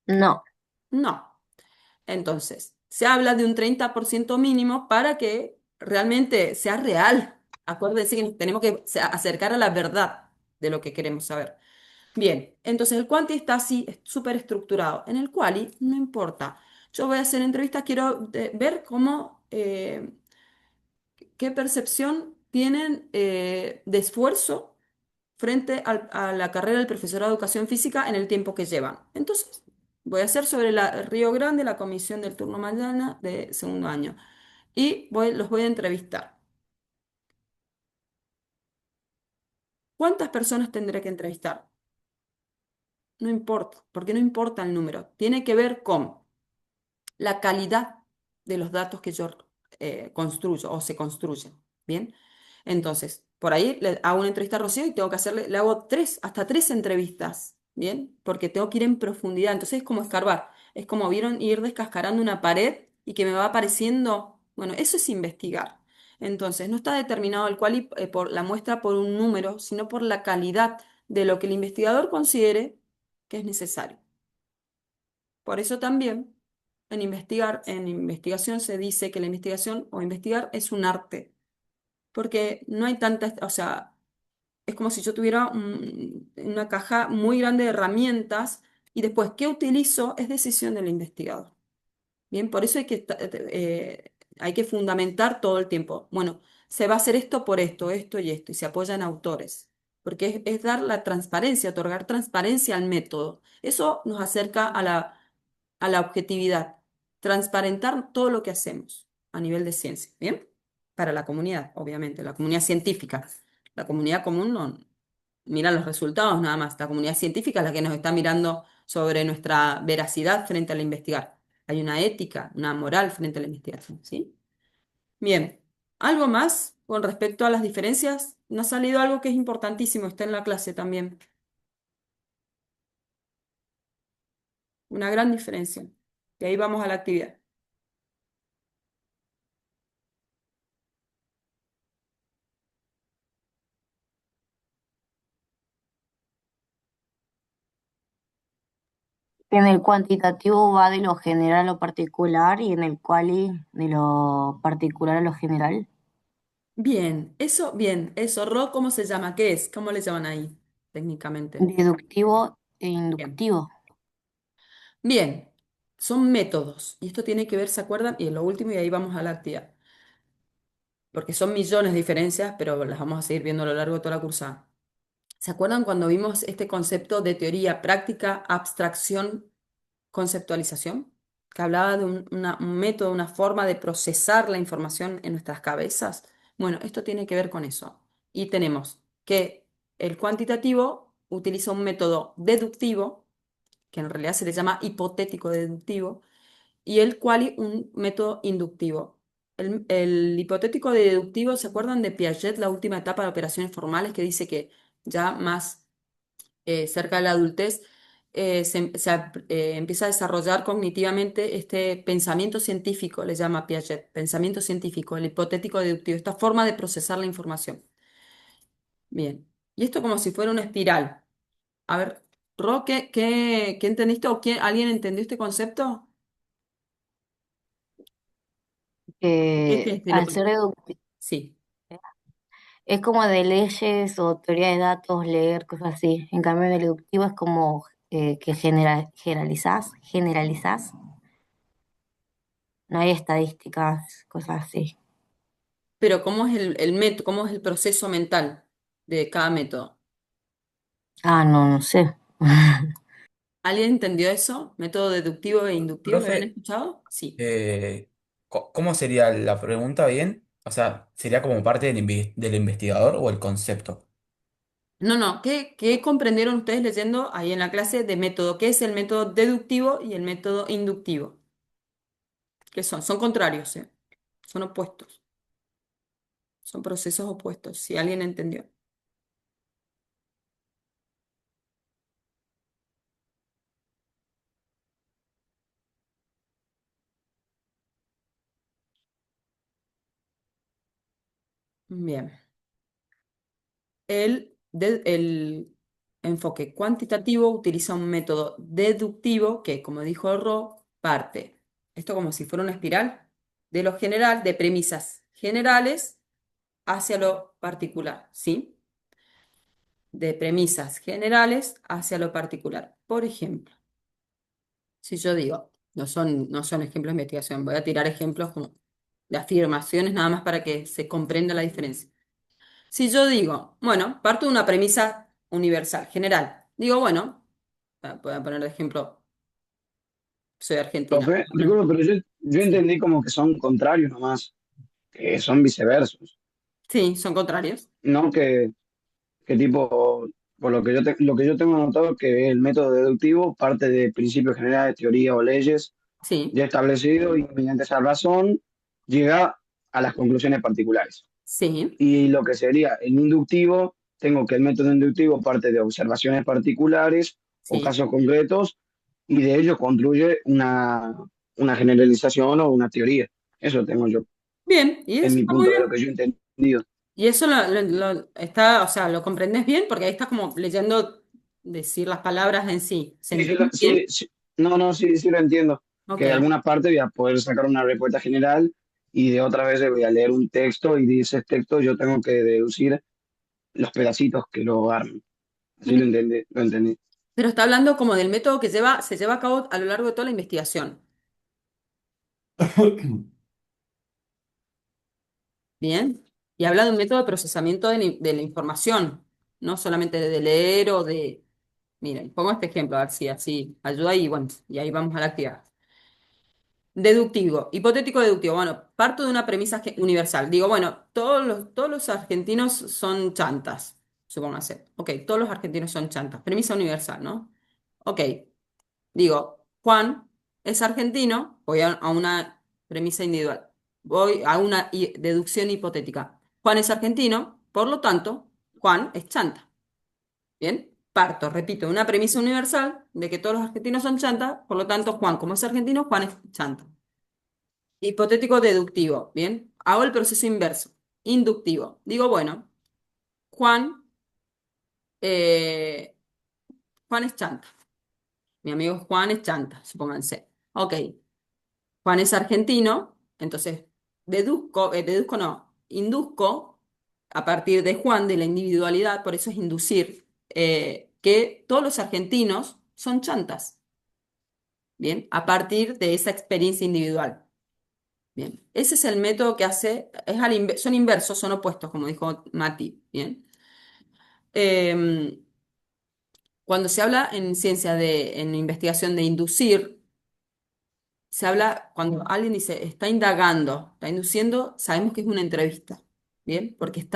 No, No. Entonces, se habla de un 30% mínimo para que realmente sea real. Acuérdense que nos tenemos que acercar a la verdad de lo que queremos saber. Bien, entonces el quanti está así, súper estructurado. En el quali no importa. Yo voy a hacer entrevistas, quiero ver qué percepción tienen de esfuerzo frente a la carrera del profesorado de educación física en el tiempo que llevan. Entonces, voy a hacer sobre Río Grande, la comisión del turno mañana de segundo año. Y los voy a entrevistar. ¿Cuántas personas tendré que entrevistar? No importa, porque no importa el número. Tiene que ver con la calidad de los datos que yo construyo o se construyen. ¿Bien? Entonces, por ahí le hago una entrevista a Rocío y tengo que le hago hasta tres entrevistas. ¿Bien? Porque tengo que ir en profundidad. Entonces es como escarbar. Es como vieron ir descascarando una pared y que me va apareciendo, bueno, eso es investigar. Entonces, no está determinado el quali por la muestra por un número, sino por la calidad de lo que el investigador considere que es necesario. Por eso también en investigación se dice que la investigación o investigar es un arte, porque no hay tantas, o sea, es como si yo tuviera una caja muy grande de herramientas y después qué utilizo es decisión del investigador. Bien, por eso hay que fundamentar todo el tiempo. Bueno, se va a hacer esto por esto, esto y esto, y se apoya en autores, porque es dar la transparencia, otorgar transparencia al método. Eso nos acerca a la objetividad, transparentar todo lo que hacemos a nivel de ciencia, ¿bien? Para la comunidad, obviamente, la comunidad científica. La comunidad común no mira los resultados nada más. La comunidad científica es la que nos está mirando sobre nuestra veracidad frente a la investigar. Hay una ética, una moral frente a la investigación, ¿sí? Bien, ¿algo más con respecto a las diferencias? Nos ha salido algo que es importantísimo, está en la clase también. Una gran diferencia. Y ahí vamos a la actividad. En el cuantitativo va de lo general a lo particular y en el quali de lo particular a lo general. Bien, eso. ¿Ro cómo se llama? ¿Qué es? ¿Cómo le llaman ahí técnicamente? Deductivo e Bien. inductivo. Bien, son métodos. Y esto tiene que ver, ¿se acuerdan? Y en lo último, y ahí vamos a la actividad. Porque son millones de diferencias, pero las vamos a seguir viendo a lo largo de toda la cursada. ¿Se acuerdan cuando vimos este concepto de teoría práctica, abstracción, conceptualización? Que hablaba de un método, una forma de procesar la información en nuestras cabezas. Bueno, esto tiene que ver con eso. Y tenemos que el cuantitativo utiliza un método deductivo, que en realidad se le llama hipotético deductivo, y el quali un método inductivo. El hipotético deductivo, ¿se acuerdan de Piaget, la última etapa de operaciones formales, que dice que ya más cerca de la adultez empieza a desarrollar cognitivamente este pensamiento científico, le llama Piaget, pensamiento científico, el hipotético deductivo, esta forma de procesar la información? Bien, y esto como si fuera una espiral. A ver, Ro, ¿qué entendiste o alguien entendió este concepto? ¿Qué es este? Al ser deductivo, Sí. es como de leyes o teoría de datos, leer cosas así. En cambio, en el deductivo es como que generalizás. No hay estadísticas, cosas así. Pero ¿cómo es el método, cómo es el proceso mental de cada método? Ah, no, no sé. ¿Alguien entendió eso? ¿Método deductivo e inductivo? ¿Lo habían Profe, escuchado? Sí. ¿cómo sería la pregunta bien? O sea, ¿sería como parte del investigador o el concepto? No, no. ¿Qué comprendieron ustedes leyendo ahí en la clase de método? ¿Qué es el método deductivo y el método inductivo? ¿Qué son? Son contrarios, ¿eh? Son opuestos. Son procesos opuestos, si alguien entendió. Bien. El enfoque cuantitativo utiliza un método deductivo que, como dijo Ro, parte, esto como si fuera una espiral, de lo general, de premisas generales hacia lo particular, ¿sí? De premisas generales hacia lo particular. Por ejemplo, si yo digo, no son ejemplos de investigación, voy a tirar ejemplos como de afirmaciones nada más para que se comprenda la diferencia. Si yo digo, bueno, parto de una premisa universal, general. Digo, bueno, voy a poner de ejemplo, soy argentina. Profe, disculpe, pero yo Sí, entendí como que son contrarios nomás, que son viceversos, sí, son contrarios. no que tipo, por lo que yo tengo anotado que el método deductivo parte de principios generales, teoría o leyes Sí, ya establecidos y mediante esa razón llega a las conclusiones particulares. sí, Y lo que sería el inductivo, tengo que el método inductivo parte de observaciones particulares o sí, casos concretos y de ello construye una generalización o una teoría. Eso tengo yo, Bien, y en eso mi está muy punto de lo bien. que yo he entendido. Y eso está, o sea, lo comprendes bien porque ahí estás como leyendo decir las palabras en sí. ¿Se Sí, sí, entiende sí, bien? sí. No, no, sí, sí lo entiendo. Que de Ok. alguna parte voy a poder sacar una respuesta general y de otra vez voy a leer un texto y de ese texto yo tengo que deducir los pedacitos que lo arman. Así lo entendí, lo entendí. Pero está hablando como del método que se lleva a cabo a lo largo de toda la investigación. Bien. Y habla de un método de procesamiento de la información, no solamente de leer o de... Miren, pongo este ejemplo, a ver si así ayuda y bueno, y ahí vamos a la actividad. Deductivo, hipotético deductivo. Bueno, parto de una premisa universal. Digo, bueno, todos los argentinos son chantas, supóngase. Ok, todos los argentinos son chantas. Premisa universal, ¿no? Ok, digo, Juan es argentino, voy a una premisa individual. Voy a una deducción hipotética. Juan es argentino, por lo tanto, Juan es chanta. ¿Bien? Parto, repito, una premisa universal de que todos los argentinos son chantas, por lo tanto, Juan, como es argentino, Juan es chanta. Hipotético deductivo, ¿bien? Hago el proceso inverso, inductivo. Digo, bueno, Juan, eh, Juan es chanta. Mi amigo Juan es chanta, supónganse. Ok, Juan es argentino, entonces deduzco no, induzco a partir de Juan, de la individualidad, por eso es inducir, que todos los argentinos son chantas, ¿bien? A partir de esa experiencia individual. Bien, ese es el método que hace, son inversos, son opuestos, como dijo Mati, bien. Em, Cuando se habla en ciencia en investigación de inducir, se habla cuando alguien dice está indagando, está induciendo, sabemos que es una entrevista, bien, porque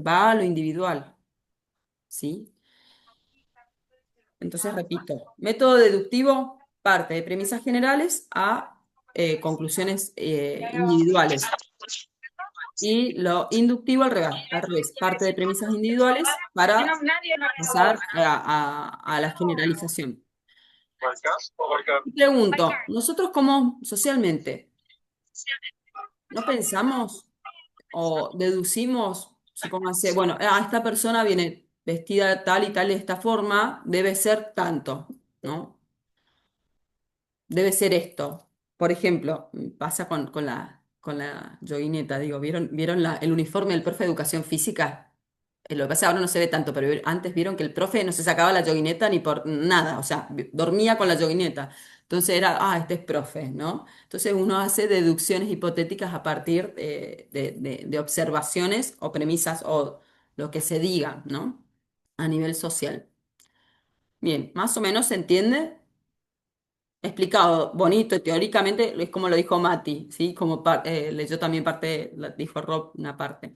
va a lo individual, ¿sí? Entonces, repito, método deductivo parte de premisas generales a conclusiones individuales. Y lo inductivo al revés, parte de premisas individuales para pasar a la generalización. Y pregunto, nosotros como socialmente, ¿no pensamos o deducimos, supónganse, bueno, esta persona viene vestida tal y tal de esta forma, debe ser tanto, ¿no? Debe ser esto. Por ejemplo, pasa con la yoguineta, digo, ¿vieron el uniforme del profe de educación física? Lo que pasa es que ahora no se ve tanto, pero antes vieron que el profe no se sacaba la yoguineta ni por nada, o sea, dormía con la yoguineta. Entonces era, este es profe, ¿no? Entonces uno hace deducciones hipotéticas a partir de observaciones o premisas o lo que se diga, ¿no? A nivel social. Bien, más o menos se entiende explicado bonito y teóricamente, es como lo dijo Mati, ¿sí? Como leyó también parte, dijo Rob una parte.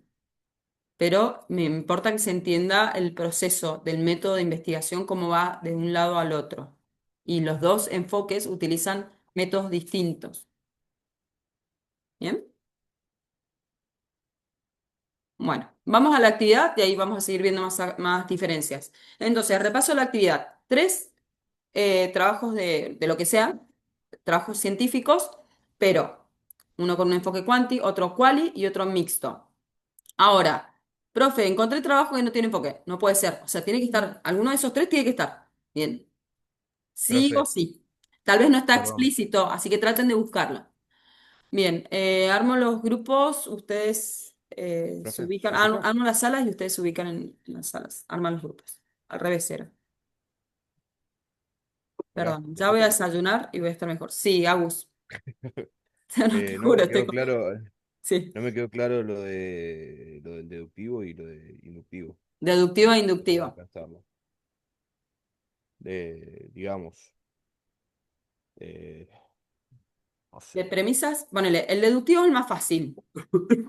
Pero me importa que se entienda el proceso del método de investigación, cómo va de un lado al otro. Y los dos enfoques utilizan métodos distintos. ¿Bien? Bueno, vamos a la actividad y ahí vamos a seguir viendo más diferencias. Entonces, repaso la actividad. Tres trabajos de lo que sea, trabajos científicos, pero uno con un enfoque quanti, otro quali y otro mixto. Ahora, profe, encontré trabajo que no tiene enfoque. No puede ser. O sea, tiene que estar, alguno de esos tres tiene que estar. Bien. Sí o Profe, sí. Tal vez no está perdón, explícito, así que traten de buscarlo. Bien, armo los grupos, ustedes se profe, ubican, ¿me escucha? armo las salas y ustedes se ubican en las salas. Arman los grupos. Al revés era. Hola, Perdón, ¿me ya voy a escucha? desayunar y voy a estar mejor. Sí, Agus. No te No juro, me quedó claro, Sí. no me quedó claro lo del deductivo y lo de inductivo. Deductivo e Quería terminar de inductivo. pensarlo. Digamos, eh, no De sé. premisas, ponele, el deductivo es el más fácil.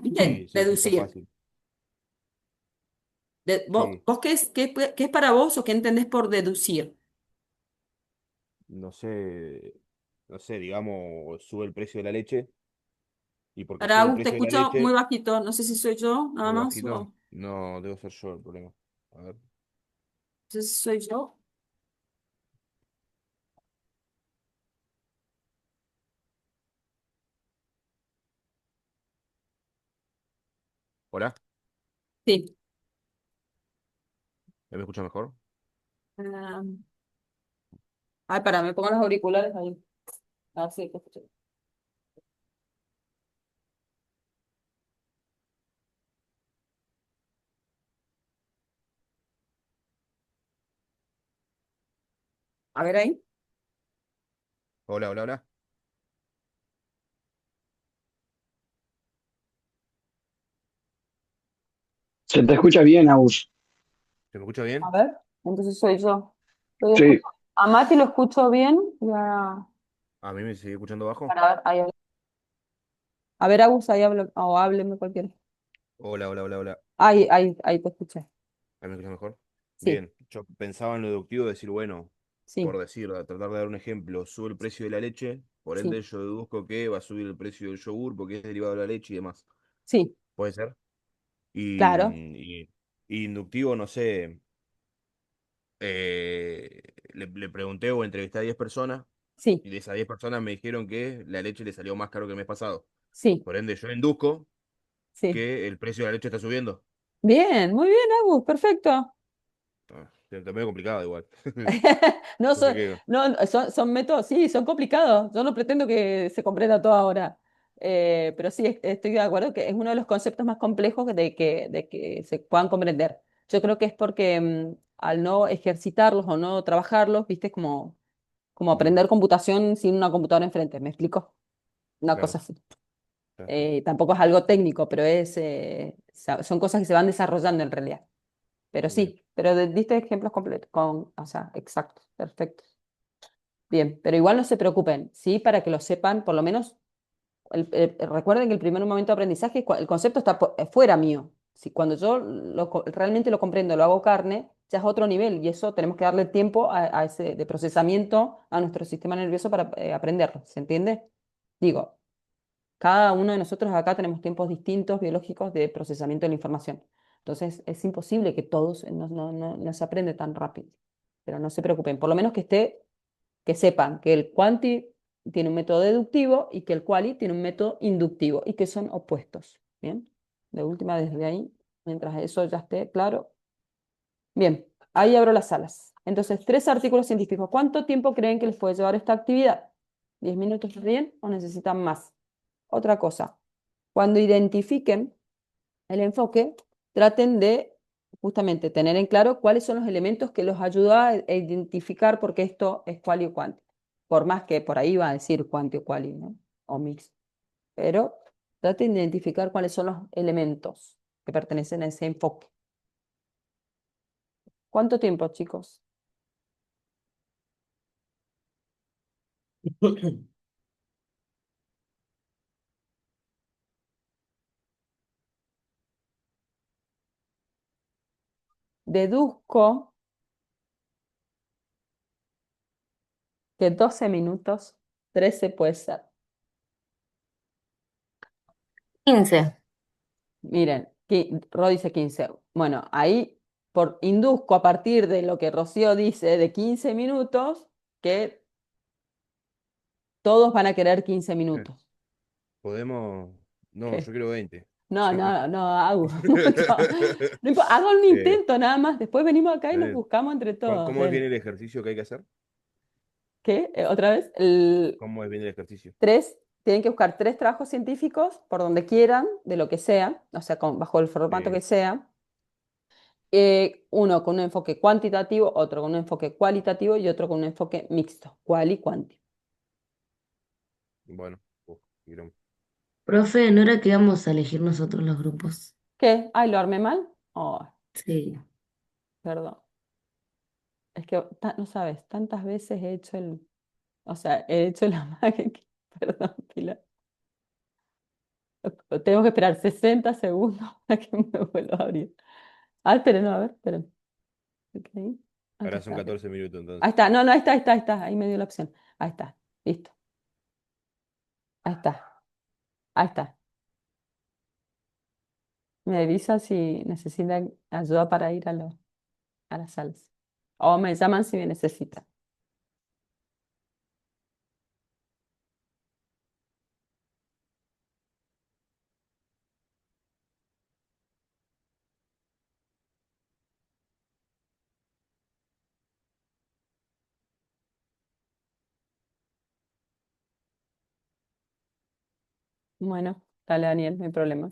¿Viste? Sí, sí, sí, está Deducir. fácil. ¿Vos, Sí, vos qué es para vos o qué entendés por deducir? no sé, no sé, digamos, sube el precio de la leche y porque Para sube el Agus te precio de la escucho muy leche, bajito. No sé si soy yo, nada muy más, bajito, o no debo ser yo el problema. A ver, no sé si soy yo. Hola, Sí. ¿me escucha mejor? Ah, ay, para, me pongo los auriculares ahí. Ah, sí, te escucho. A ver ahí. Hola, hola, hola. Se te escucha bien, Agus. ¿Se me escucha A bien? ver, entonces soy yo. Yo Sí. escucho, a Mati lo escucho bien y a, ¿A mí me sigue escuchando bajo? para ver, ahí habla. A ver, Agus, ahí habla, o hábleme cualquiera. Hola, hola, hola, hola. Ahí te escuché. ¿A mí me escucha mejor? Sí, Bien, yo pensaba en lo deductivo de decir, bueno, por sí, decir, tratar de dar un ejemplo, sube el precio de la leche, por sí, ende yo deduzco que va a subir el precio del yogur porque es derivado de la leche y demás. sí, ¿Puede ser? Y, claro, y inductivo, no sé, le pregunté o entrevisté a 10 personas sí, y de esas 10 personas me dijeron que la leche le salió más caro que el mes pasado. sí, Por ende, yo induzco sí. que el precio de la leche está subiendo. Bien, muy bien, Agus, perfecto. Está medio complicado igual. No, No sé son, qué. no, son métodos, sí, son complicados. Yo no pretendo que se comprenda todo ahora. Pero sí, estoy de acuerdo que es uno de los conceptos más complejos de que se puedan comprender. Yo creo que es porque al no ejercitarlos o no trabajarlos, viste, es como Mm, aprender computación sin una computadora enfrente. ¿Me explico? Una cosa claro, así. claro. Tampoco es algo técnico, pero son cosas que se van desarrollando en realidad. Pero Bien. sí, pero diste ejemplos completos, o sea, exactos, perfectos. Bien, pero igual no se preocupen, ¿sí? Para que lo sepan, por lo menos, recuerden que el primer momento de aprendizaje, el concepto está fuera mío. Si cuando yo realmente lo comprendo, lo hago carne, ya es otro nivel y eso tenemos que darle tiempo a ese de procesamiento a nuestro sistema nervioso para aprenderlo, ¿se entiende? Digo, cada uno de nosotros acá tenemos tiempos distintos biológicos de procesamiento de la información. Entonces, es imposible que todos no se aprende tan rápido. Pero no se preocupen, por lo menos que sepan que el quanti tiene un método deductivo y que el quali tiene un método inductivo y que son opuestos. Bien, de última desde ahí, mientras eso ya esté claro. Bien, ahí abro las salas. Entonces, 3 artículos científicos. ¿Cuánto tiempo creen que les puede llevar esta actividad? ¿10 minutos está bien o necesitan más? Otra cosa, cuando identifiquen el enfoque, traten de justamente tener en claro cuáles son los elementos que los ayuda a identificar por qué esto es quali o quanti. Por más que por ahí va a decir quanti o quali, ¿no? O mix. Pero traten de identificar cuáles son los elementos que pertenecen a ese enfoque. ¿Cuánto tiempo, chicos? Deduzco que 12 minutos, 13 puede ser. 15. Miren, Ro dice 15. Bueno, ahí induzco a partir de lo que Rocío dice de 15 minutos, que todos van a querer 15 minutos. Podemos. No, ¿Qué? yo quiero 20. No, no, no, hago. No hago un Eh, intento nada más. Después venimos acá y nos eh, buscamos entre todos. ¿Cómo es bien el ejercicio que hay que hacer? ¿Qué? Otra vez. ¿Cómo es bien el ejercicio? Tienen que buscar 3 trabajos científicos por donde quieran, de lo que sea, o sea, bajo el formato que Sí. sea. Uno con un enfoque cuantitativo, otro con un enfoque cualitativo y otro con un enfoque mixto, cual y cuanti. Bueno, uf, quiero- Profe, ¿no era que íbamos a elegir nosotros los grupos? ¿Qué? Ay, ¿lo armé mal? Oh, Sí. perdón. Es que no sabes, tantas veces he hecho o sea, he hecho la magia perdón, Pilar. Tengo que esperar 60 segundos para que me vuelva a abrir. Ah, esperen, no, a ver, esperen. Ok. Acá Ahora son está, ok. 14 minutos Ahí entonces. está, no, no, ahí está, ahí me dio la opción. Ahí está, listo, ahí está, ahí está. Me avisa si necesitan ayuda para ir a las salas. O me llaman si me necesitan. Bueno, dale, Daniel, no hay problema.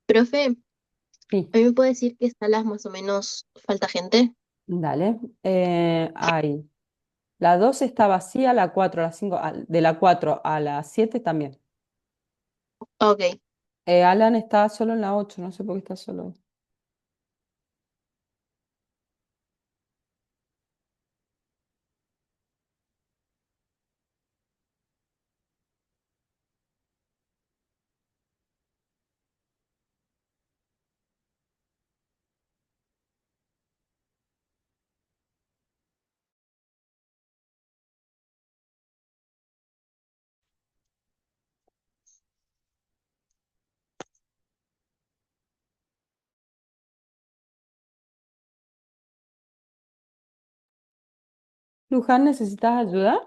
Profe, Sí, ¿a mí me puede decir qué salas más o menos falta gente? dale. Ahí. La 2 está vacía, la 4, la 5, de la 4 a la 7 también. Ok. Alan está solo en la 8, no sé por qué está solo. Luján, ¿necesitas ayuda?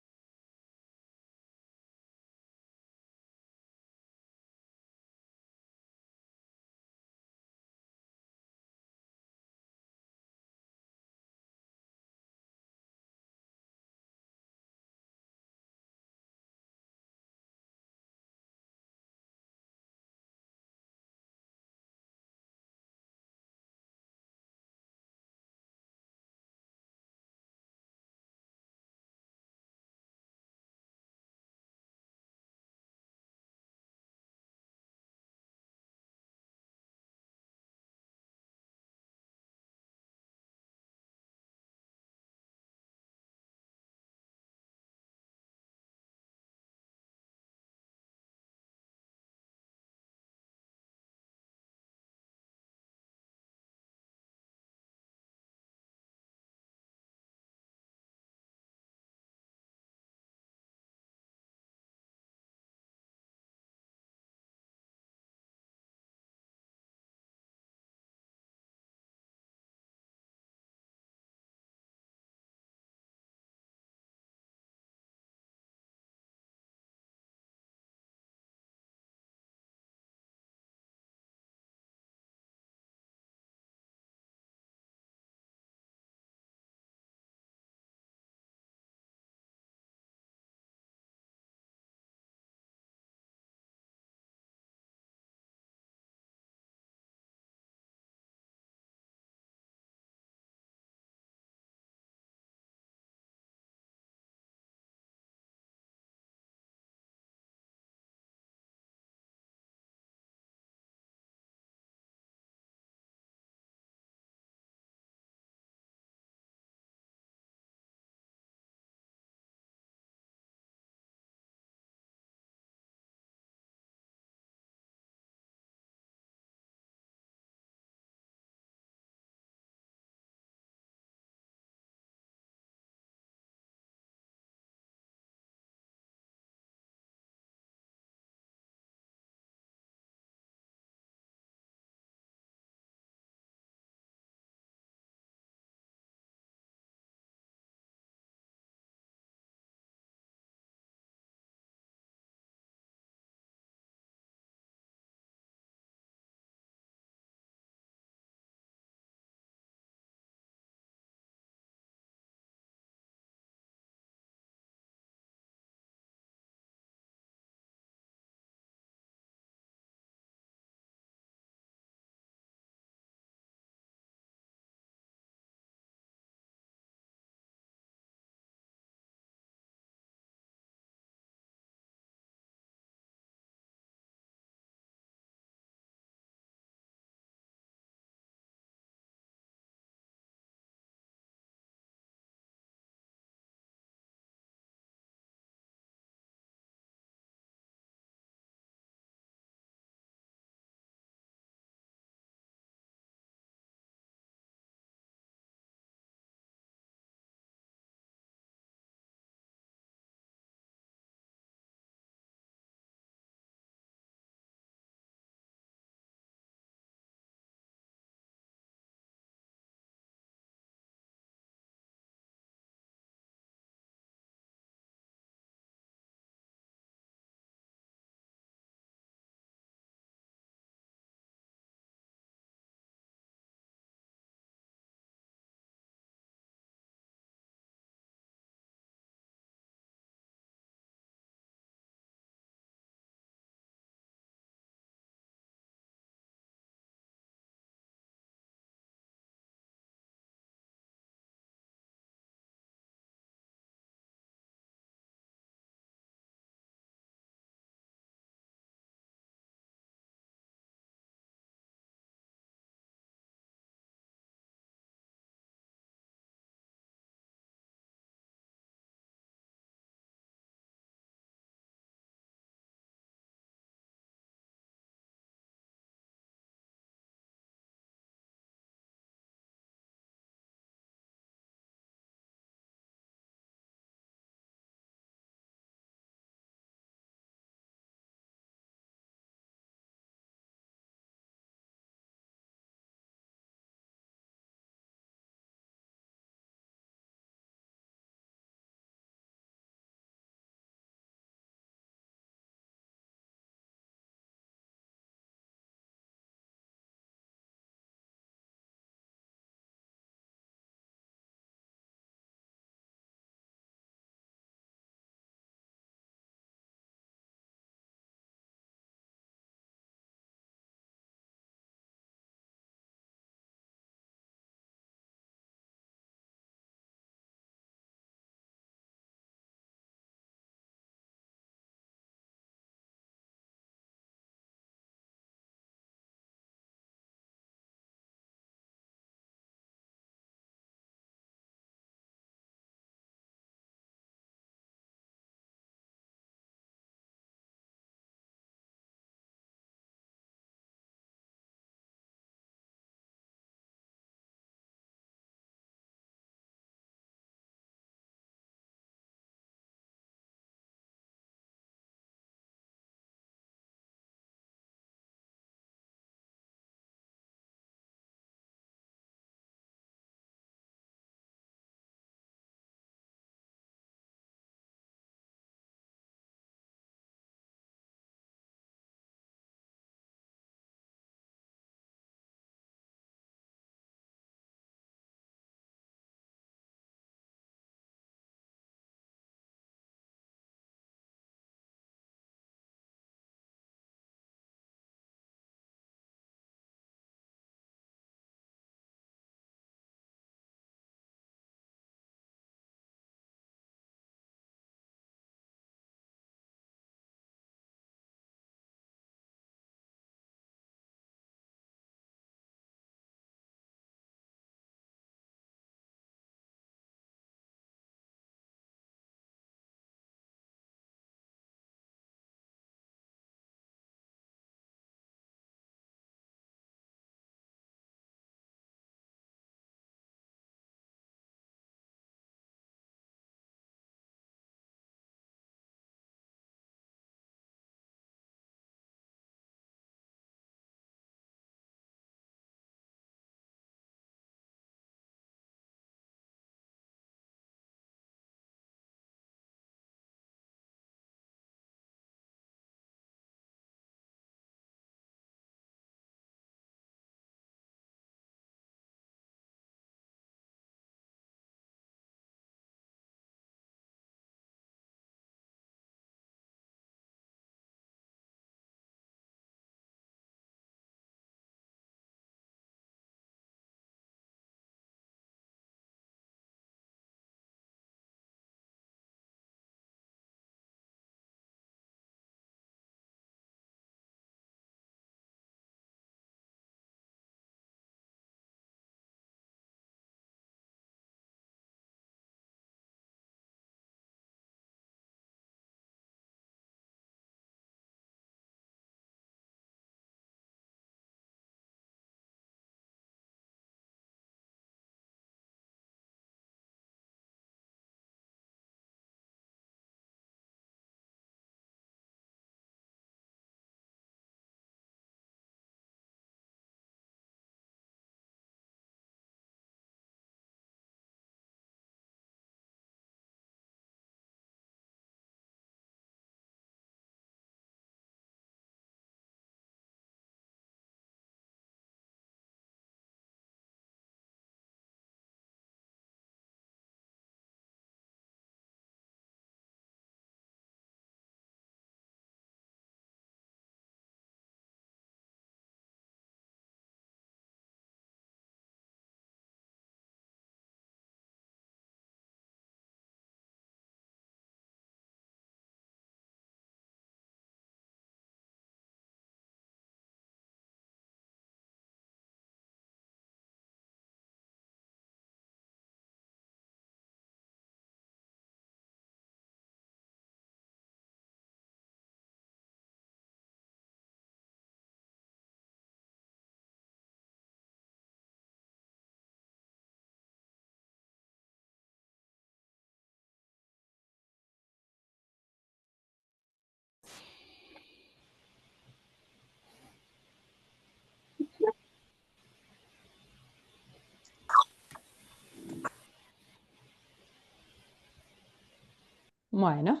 Bueno,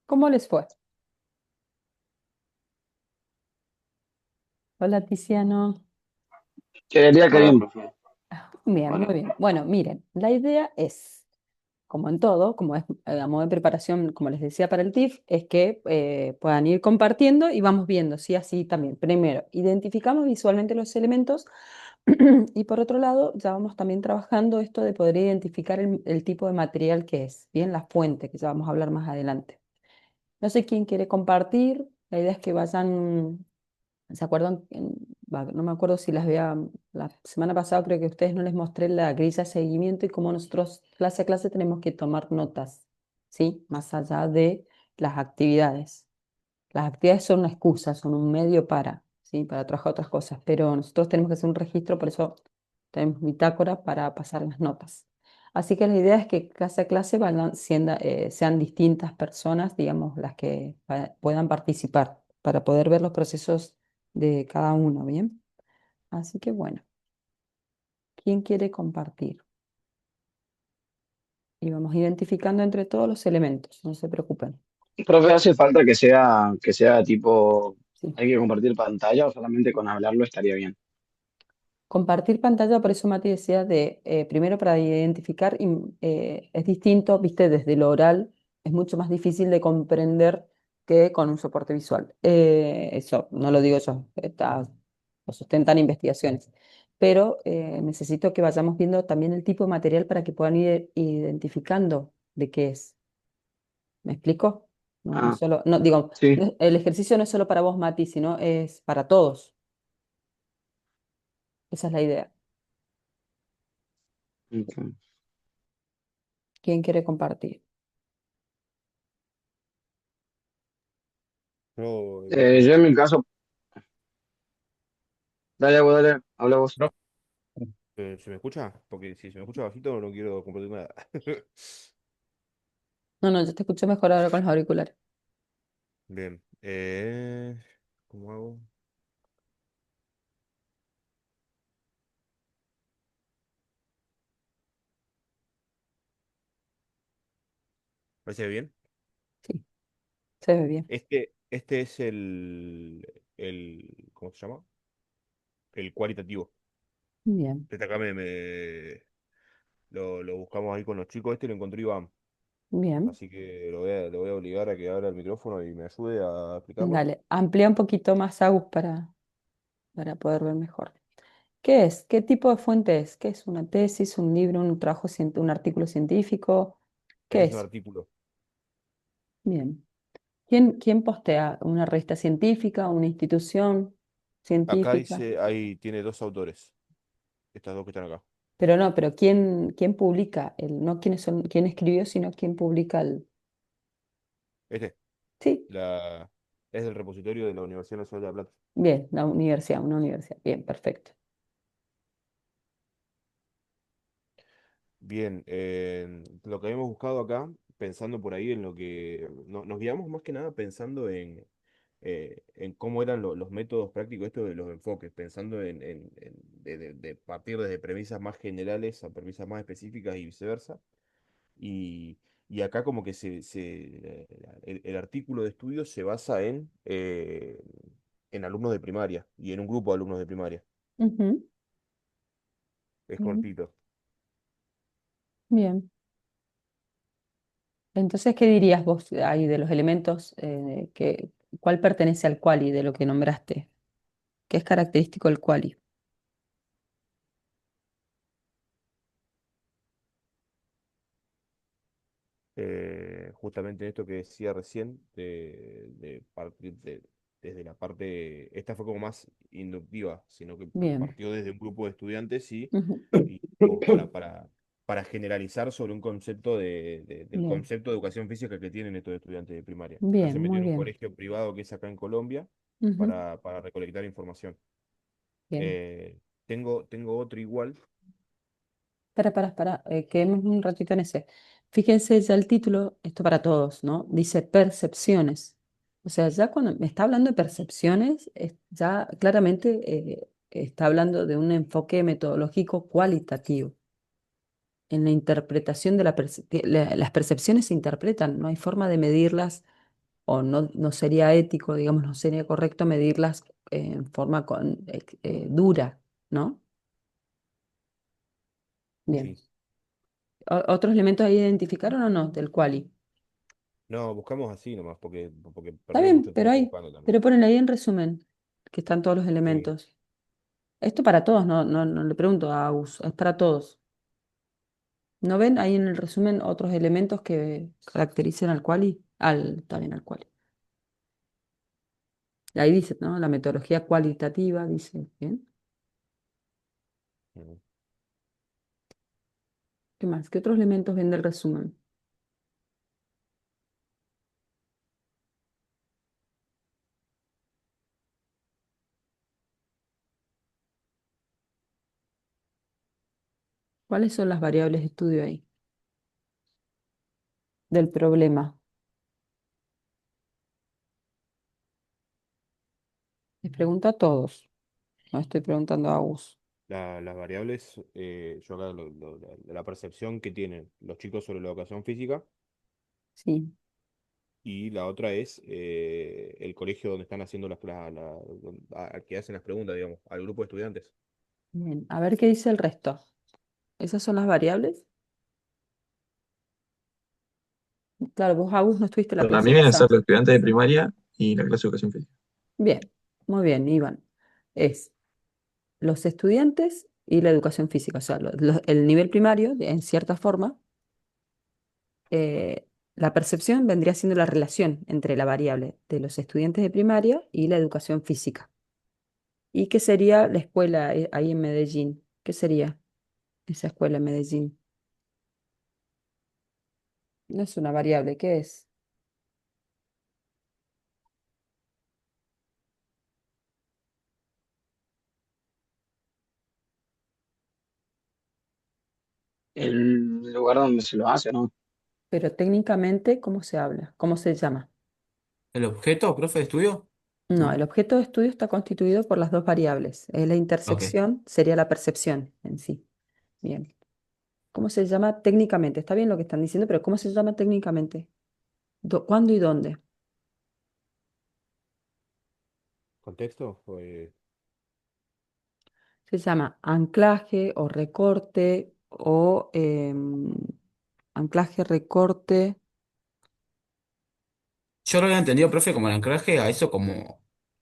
¿cómo les fue? Hola, Tiziano. Quería que Hola, bien, profe. Bien, muy Hola. bien. Bueno, miren, la idea es, como en todo, como es a modo de preparación, como les decía para el TIF, es que puedan ir compartiendo y vamos viendo, sí, así también. Primero, identificamos visualmente los elementos y por otro lado, ya vamos también trabajando esto de poder identificar el tipo de material que es, bien, la fuente, que ya vamos a hablar más adelante. No sé quién quiere compartir, la idea es que vayan. ¿Se acuerdan? No me acuerdo si las veía la semana pasada, creo que a ustedes no les mostré la grilla de seguimiento y cómo nosotros clase a clase tenemos que tomar notas, ¿sí? Más allá de las actividades. Las actividades son una excusa, son un medio para, ¿sí? Para trabajar otras cosas, pero nosotros tenemos que hacer un registro, por eso tenemos bitácora para pasar las notas. Así que la idea es que clase a clase sean distintas personas, digamos, las que puedan participar para poder ver los procesos de cada uno, ¿bien? Así que bueno, ¿quién quiere compartir? Y vamos identificando entre todos los elementos, no se preocupen. Profe, ¿hace falta que sea tipo, Sí. hay que compartir pantalla o solamente con hablarlo estaría bien? Compartir pantalla, por eso Mati decía primero para identificar, es distinto, viste, desde lo oral es mucho más difícil de comprender que con un soporte visual. Eso no lo digo yo, lo sustentan investigaciones. Pero necesito que vayamos viendo también el tipo de material para que puedan ir identificando de qué es. ¿Me explico? No, no Ah, solo, no, digo, sí. el ejercicio no es solo para vos, Mati, sino es para todos. Esa es la idea. Ok. ¿Quién quiere compartir? Yo, Yo en mi caso, dale, vos, dale, habla vos. No. ¿se me escucha? Porque si se me escucha bajito no quiero compartir nada. No, no, yo te escucho mejor ahora con los auriculares. Bien. ¿Cómo hago? ¿Parece bien? Sí, se ve bien. Este es ¿cómo se llama? El cualitativo. Bien, Este acá lo buscamos ahí con los chicos. Este lo encontró Iván. bien. Así que lo voy a obligar a que abra el micrófono y me ayude a explicarlo. Dale, amplía un poquito más, Agus, para poder ver mejor. ¿Qué es? ¿Qué tipo de fuente es? ¿Qué es una tesis, un libro, un trabajo, un artículo científico? ¿Qué Es un es? artículo. Bien. ¿Quién postea? ¿Una revista científica? ¿Una institución Acá científica? dice, ahí tiene dos autores. Estas dos que están acá. Pero no, pero ¿quién publica? No quién escribió, sino quién publica el... Este, Sí, la, es del repositorio de la Universidad Nacional de La Plata. bien, una universidad. Bien, perfecto. Bien, lo que habíamos buscado acá, pensando por ahí en lo que nos guiamos más que nada pensando en cómo eran los métodos prácticos estos de los enfoques, pensando de partir desde premisas más generales a premisas más específicas y viceversa. Y acá como que el artículo de estudio se basa en alumnos de primaria y en un grupo de alumnos de primaria. Ujú, Es bien, cortito. bien. Entonces, ¿qué dirías vos ahí de los elementos? ¿Cuál pertenece al quali de lo que nombraste? ¿Qué es característico del quali? Justamente esto que decía recién, de partir desde la parte, esta fue como más inductiva, sino que Bien. partió desde un grupo de estudiantes Ujú, y como para generalizar sobre un concepto del bien, concepto de educación física que tienen estos estudiantes de primaria. Acá se bien, metió muy en un bien. colegio privado que es acá en Colombia Ujú, para recolectar información. bien. Tengo otro igual. Quedemos un ratito en ese. Fíjense ya el título, esto para todos, ¿no? Dice percepciones. O sea, ya cuando me está hablando de percepciones, ya claramente está hablando de un enfoque metodológico cualitativo. en la interpretación de las percepciones se interpretan, no hay forma de medirlas o no, no sería ético, digamos, no sería correcto medirlas en forma dura, ¿no? Bien. Sí. ¿Otros elementos ahí identificaron o no del quali? No, buscamos así nomás, porque Está perdemos bien, mucho tiempo buscando también. pero ponen ahí en resumen que están todos los Sí. elementos. Esto para todos, no le pregunto a Agus, es para todos. ¿No ven ahí en el resumen otros elementos que caractericen al quali? También al quali. Ahí dice, ¿no? La metodología cualitativa, dice. Bien. Mm. ¿Qué más? ¿Qué otros elementos ven del resumen? ¿Cuáles son las variables de estudio ahí? Del problema. Les pregunto a todos. No estoy preguntando a Agus. Las variables, yo acá la percepción que tienen los chicos sobre la educación física, Sí. y la otra es el colegio donde están haciendo que hacen las preguntas, digamos, al grupo de estudiantes. Bien. A ver qué dice el resto. ¿Esas son las variables? Claro, vos, Agus, no estuviste la Para mí clase vienen a ser pasada. los estudiantes de primaria y la clase de educación física. Bien, muy bien, Iván. Es los estudiantes y la educación física, o sea, el nivel primario, en cierta forma, la percepción vendría siendo la relación entre la variable de los estudiantes de primaria y la educación física. ¿Y qué sería la escuela ahí en Medellín? ¿Qué sería esa escuela en Medellín? No es una variable, ¿qué es? El lugar donde se lo hace, ¿no? Pero técnicamente, ¿cómo se habla? ¿Cómo se llama? ¿El objeto, profe de estudio? No, el ¿No? objeto de estudio está constituido por las dos variables. La Ok. intersección sería la percepción en sí. Bien. ¿Cómo se llama técnicamente? Está bien lo que están diciendo, pero ¿cómo se llama técnicamente? ¿Cuándo y dónde? ¿Contexto? Se llama anclaje o recorte o anclaje, recorte. Yo lo había entendido, profe, como el anclaje a eso como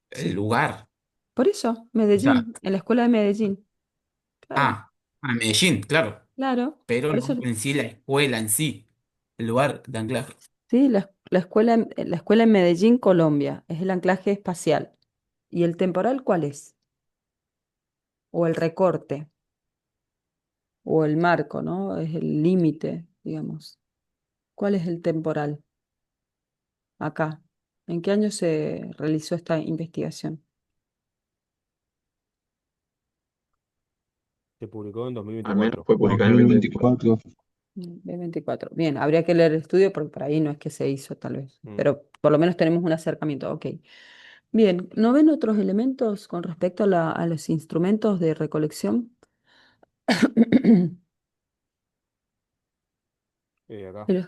el Sí. lugar. Por eso, O sea, Medellín, en la escuela de Medellín. Claro, ah, Medellín, claro. claro. Pero Por no eso, en sí la escuela en sí, el lugar de anclaje. sí, la escuela en Medellín, Colombia, es el anclaje espacial. ¿Y el temporal cuál es? O el recorte, o el marco, ¿no? Es el límite, digamos. ¿Cuál es el temporal acá? ¿En qué año se realizó esta investigación? Se publicó en Al menos 2024. fue publicado en 2024. 2024. 24. Bien, habría que leer el estudio porque por ahí no es que se hizo, tal vez. Mm. Pero por lo menos tenemos un acercamiento. Ok. Bien, ¿no ven otros elementos con respecto a los instrumentos de recolección? Acá, Pero-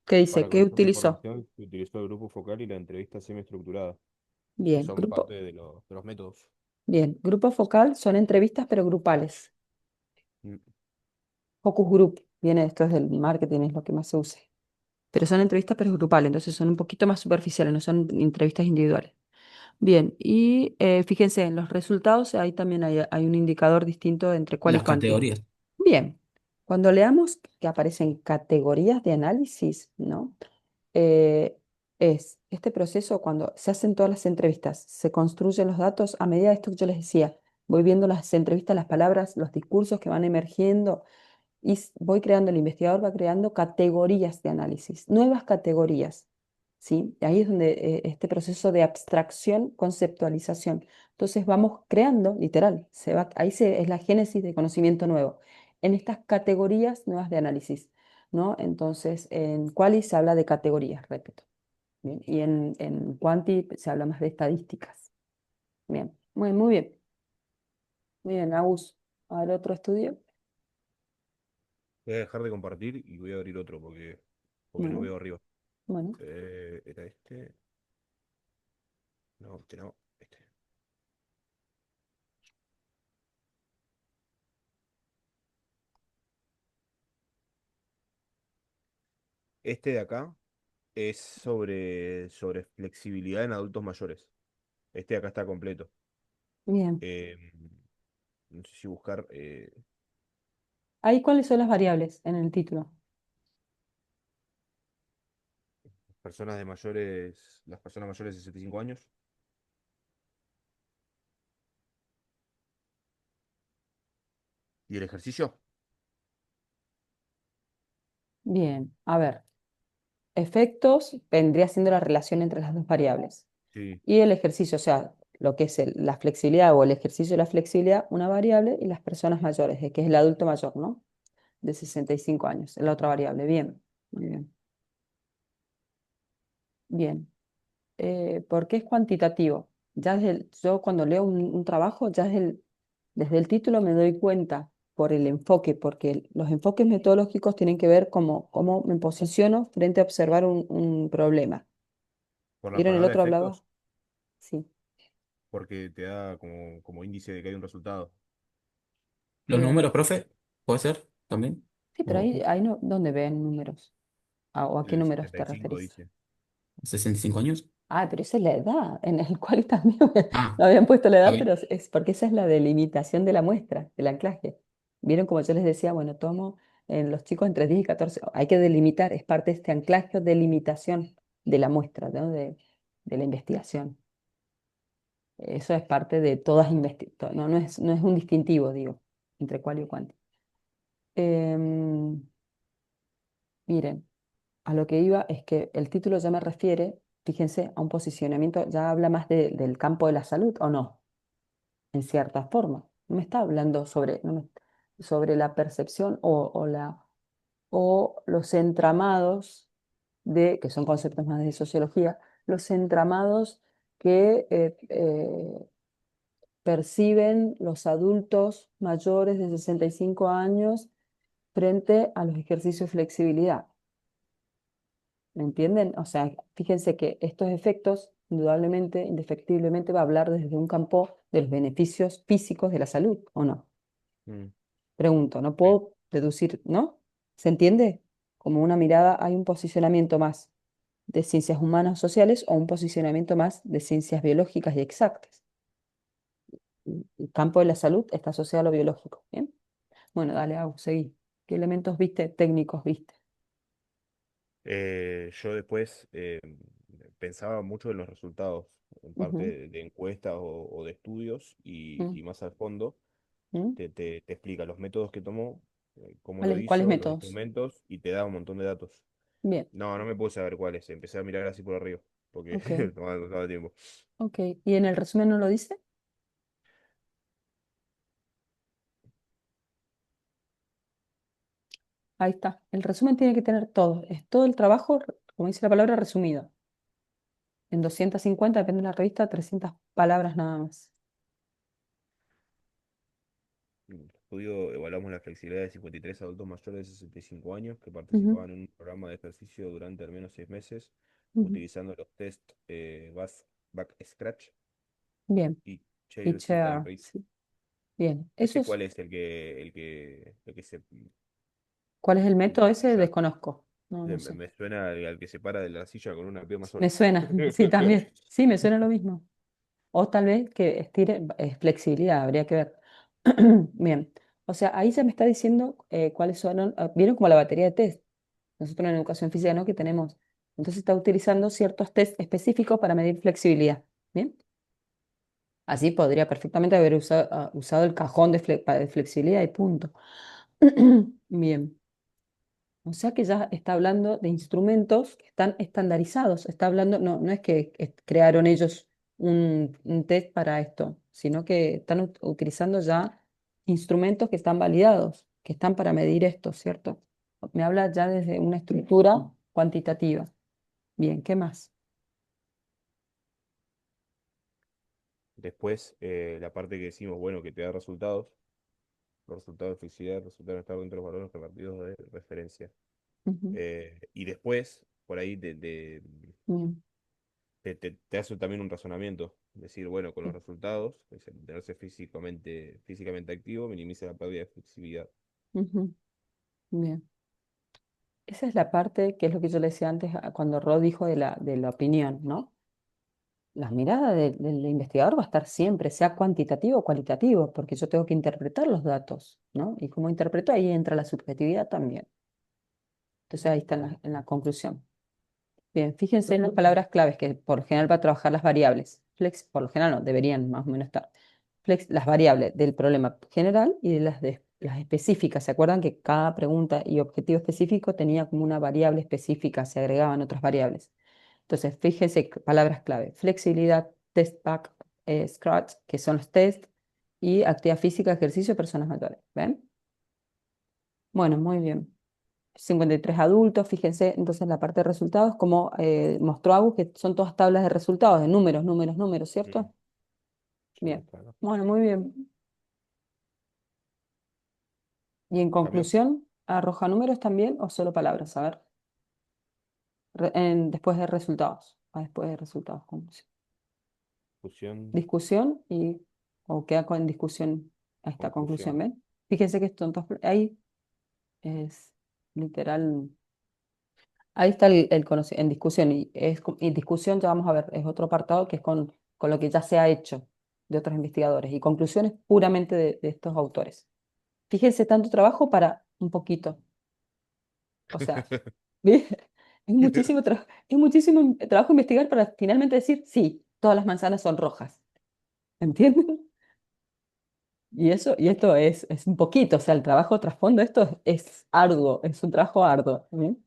¿Qué dice? para ¿Qué conocer la utilizó? información, se utilizó el grupo focal y la entrevista semiestructurada, que Bien, son parte de los métodos. bien. Grupo focal son entrevistas, pero grupales. Mm. Focus group, viene esto es del marketing, es lo que más se usa. Pero son entrevistas, pero grupales, entonces son un poquito más superficiales, no son entrevistas individuales. Bien, y fíjense, en los resultados ahí también hay un indicador distinto entre cual y Las cuánti. categorías. Bien, cuando leamos que aparecen categorías de análisis, ¿no? Eh, es este proceso cuando se hacen todas las entrevistas, se construyen los datos a medida de esto que yo les decía, voy viendo las entrevistas, las palabras, los discursos que van emergiendo y voy creando, el investigador va creando categorías de análisis, nuevas categorías, ¿sí? Ahí es donde este proceso de abstracción, conceptualización. Entonces vamos creando, literal, es la génesis de conocimiento nuevo, en estas categorías nuevas de análisis, ¿no? Entonces, en Quali se habla de categorías, repito, ¿bien? Y en Quanti se habla más de estadísticas. Bien, muy bien, Agus. A ver, otro estudio. Voy a dejar de compartir y voy a abrir otro porque no Bueno, veo arriba. bueno, Era este. No, este no. Este. Este de acá es sobre flexibilidad en adultos mayores. Este de acá está completo. bien. Eh, no sé si buscar Ahí, ¿cuáles son las variables en el título? las personas mayores de 65 años y el ejercicio. Bien, a ver, efectos vendría siendo la relación entre las dos variables. Sí, Y el ejercicio, o sea, lo que es la flexibilidad o el ejercicio de la flexibilidad, una variable, y las personas mayores, que es el adulto mayor, ¿no? De 65 años, la otra variable. Bien, muy bien. Bien. ¿Por qué es cuantitativo? Yo cuando leo un trabajo, desde el título me doy cuenta por el enfoque, porque los enfoques metodológicos tienen que ver cómo me posiciono frente a observar un problema. por la ¿Vieron el palabra otro hablaba? efectos, Sí. porque te da como índice de que hay un resultado. ¿Los Bien. números, profe? ¿Puede ser también? Sí, pero ¿O ahí no, ¿dónde ven números? ¿O a qué El números te 75 referís? dice. 65 años? Ah, pero esa es la edad, en el cual también Ah, no habían puesto la está edad, bien. pero es porque esa es la delimitación de la muestra, del anclaje. Vieron como yo les decía, bueno, tomo en los chicos entre 10 y 14, hay que delimitar, es parte de este anclaje o delimitación de la muestra, ¿no? De la investigación. Eso es parte de todas investigaciones, no es un distintivo, digo, entre cuál y cuánto. Em, Miren. A lo que iba es que el título ya me refiere, fíjense, a un posicionamiento, ya habla más del campo de la salud, ¿o no? En cierta forma. No me está hablando sobre la percepción o los entramados que son conceptos más de sociología, los entramados que perciben los adultos mayores de 65 años frente a los ejercicios de flexibilidad. ¿Me entienden? O sea, fíjense que estos efectos, indudablemente, indefectiblemente, va a hablar desde un campo de los beneficios físicos de la salud, ¿o no? Mm, Pregunto, no sí. puedo deducir, ¿no? ¿Se entiende? Como una mirada, hay un posicionamiento más de ciencias humanas sociales o un posicionamiento más de ciencias biológicas y exactas. El campo de la salud está asociado a lo biológico, ¿bien? Bueno, dale, Agus, seguí. ¿Qué elementos viste técnicos viste? Yo después pensaba mucho en los resultados, en parte Ujú, de encuestas o de estudios, mm, y más al fondo mm. te explica los métodos que tomó, cómo lo ¿Cuáles hizo, los métodos? instrumentos, y te da un montón de datos. Bien, No me puedo saber cuáles, empecé a mirar así por arriba, porque ok. no daba tiempo. Ok, ¿y en el resumen no lo dice? Ahí está. El resumen tiene que tener todo. Es todo el trabajo, como dice la palabra, resumido. En 250, depende de la revista, 300 palabras nada más. En el estudio evaluamos la flexibilidad de 53 adultos mayores de 65 años que Ujú, participaban en un programa de ejercicio durante al menos 6 meses, ujú. utilizando los test Back Scratch Bien. y Y Chair Sit and share, Reach. sí. Bien. ¿Ese cuál es el que ¿Cuál es el método ese? utiliza? Desconozco. No, no sé. Me suena al que se para de la silla con una pierna sola. Me suena, sí, también. Sí, me suena lo mismo. O tal vez que estire, flexibilidad, habría que ver. Bien. O sea, ahí ya me está diciendo cuáles son, vieron como la batería de test. Nosotros en educación física, ¿no? Que tenemos. Entonces está utilizando ciertos test específicos para medir flexibilidad. Bien. Así podría perfectamente haber usado el cajón de flexibilidad y punto. Bien. O sea que ya está hablando de instrumentos que están estandarizados. Está hablando, no es que crearon ellos un test para esto, sino que están utilizando ya instrumentos que están validados, que están para medir esto, ¿cierto? Me habla ya desde una estructura cuantitativa. Bien, ¿qué más? Después, la parte que decimos, bueno, que te da resultados, los resultados de felicidad resultan estar dentro de los valores repartidos de referencia. Ujú, Y después, por ahí bien, te hace también un razonamiento. Decir, bueno, con los sí, resultados, es el mantenerse físicamente activo, minimiza la pérdida de flexibilidad. ujú, bien. Esa es la parte que es lo que yo le decía antes cuando Rod dijo de la opinión, ¿no? La mirada del investigador va a estar siempre, sea cuantitativo o cualitativo, porque yo tengo que interpretar los datos, ¿no? Y como interpreto, ahí entra la subjetividad también. Entonces ahí está en la conclusión. Bien, fíjense en las palabras claves que por lo general va a trabajar las variables. Flex, por lo general no, deberían más o menos estar. Flex, las variables del problema general y de las específicas. ¿Se acuerdan que cada pregunta y objetivo específico tenía como una variable específica, se agregaban otras variables? Entonces, fíjense palabras clave. Flexibilidad, test pack, Scratch, que son los test, y actividad física, ejercicio, personas mayores. ¿Ven? Bueno, muy bien. 53 adultos, fíjense entonces en la parte de resultados, como mostró Agus, que son todas tablas de resultados, de números, números, números, Mm, ¿cierto? sí, Bien. claro. Bueno, muy bien. Y en Cambio, conclusión, ¿arroja números también o solo palabras? A ver, después de resultados. Después de resultados, conclusión. fusión, Discusión y, o queda con discusión a esta conclusión, conclusión. ¿ven? Fíjense que esto ahí es literal. Ahí está en discusión y discusión ya vamos a ver, es otro apartado que es con lo que ya se ha hecho de otros investigadores y conclusiones puramente de estos autores. Fíjense tanto trabajo para un poquito. O sea, ¿ve? Es muchísimo trabajo investigar para finalmente decir, sí, todas las manzanas son rojas. ¿Entienden? Y esto es un poquito, o sea, el trabajo trasfondo, esto es arduo, es un trabajo arduo. ¿Bien?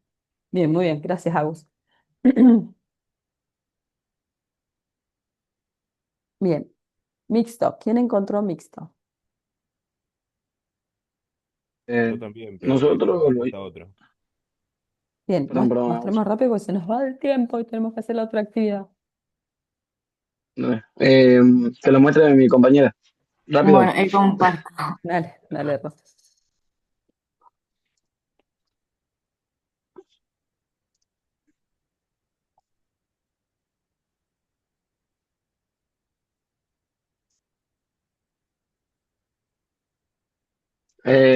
Bien, muy bien, gracias, Agus. Bien, mixto. ¿Quién encontró mixto? Yo Eh, también, pero nosotros, todavía falta otro. Bien, perdón, perdón, Agus. mostremos rápido porque se nos va el tiempo y tenemos que hacer la otra actividad. Eh, que lo muestre mi compañera. Rápido. Bueno, comparto. Dale, dale, Rosa.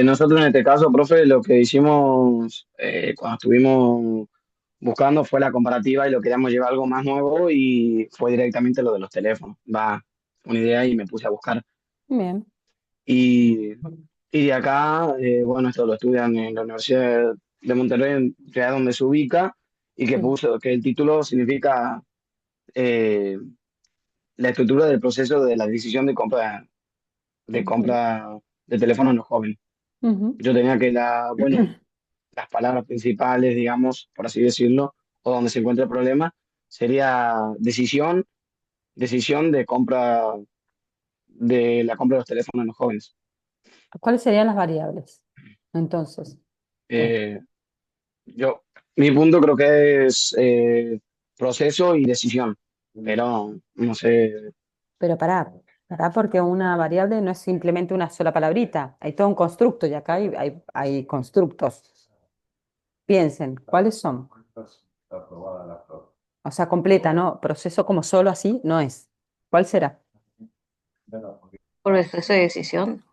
Nosotros en este caso, profe, lo que hicimos cuando estuvimos buscando fue la comparativa y lo queríamos llevar algo más nuevo y fue directamente lo de los teléfonos. Va, una idea y me puse a buscar. Bien. Y, y de acá, bueno, esto lo estudian en la Universidad de Monterrey, que es donde se ubica, y que Sí. puso que el título significa eh, la estructura del proceso de la decisión de Ujú, compra de teléfonos en los jóvenes. ujú. Yo tenía que bueno, las palabras principales, digamos, por así decirlo, o donde se encuentra el problema, sería decisión de la compra de los teléfonos en los jóvenes. ¿Cuáles serían las variables? Entonces, eh, Eh, yo, mi punto creo que es proceso y decisión, pero no sé. pero pará porque una variable no es simplemente una sola palabrita, hay todo un constructo y acá hay constructos. Piensen, ¿cuáles son? O sea, completa, ¿no? Proceso como solo así no es. ¿Cuál será? Por exceso de decisión.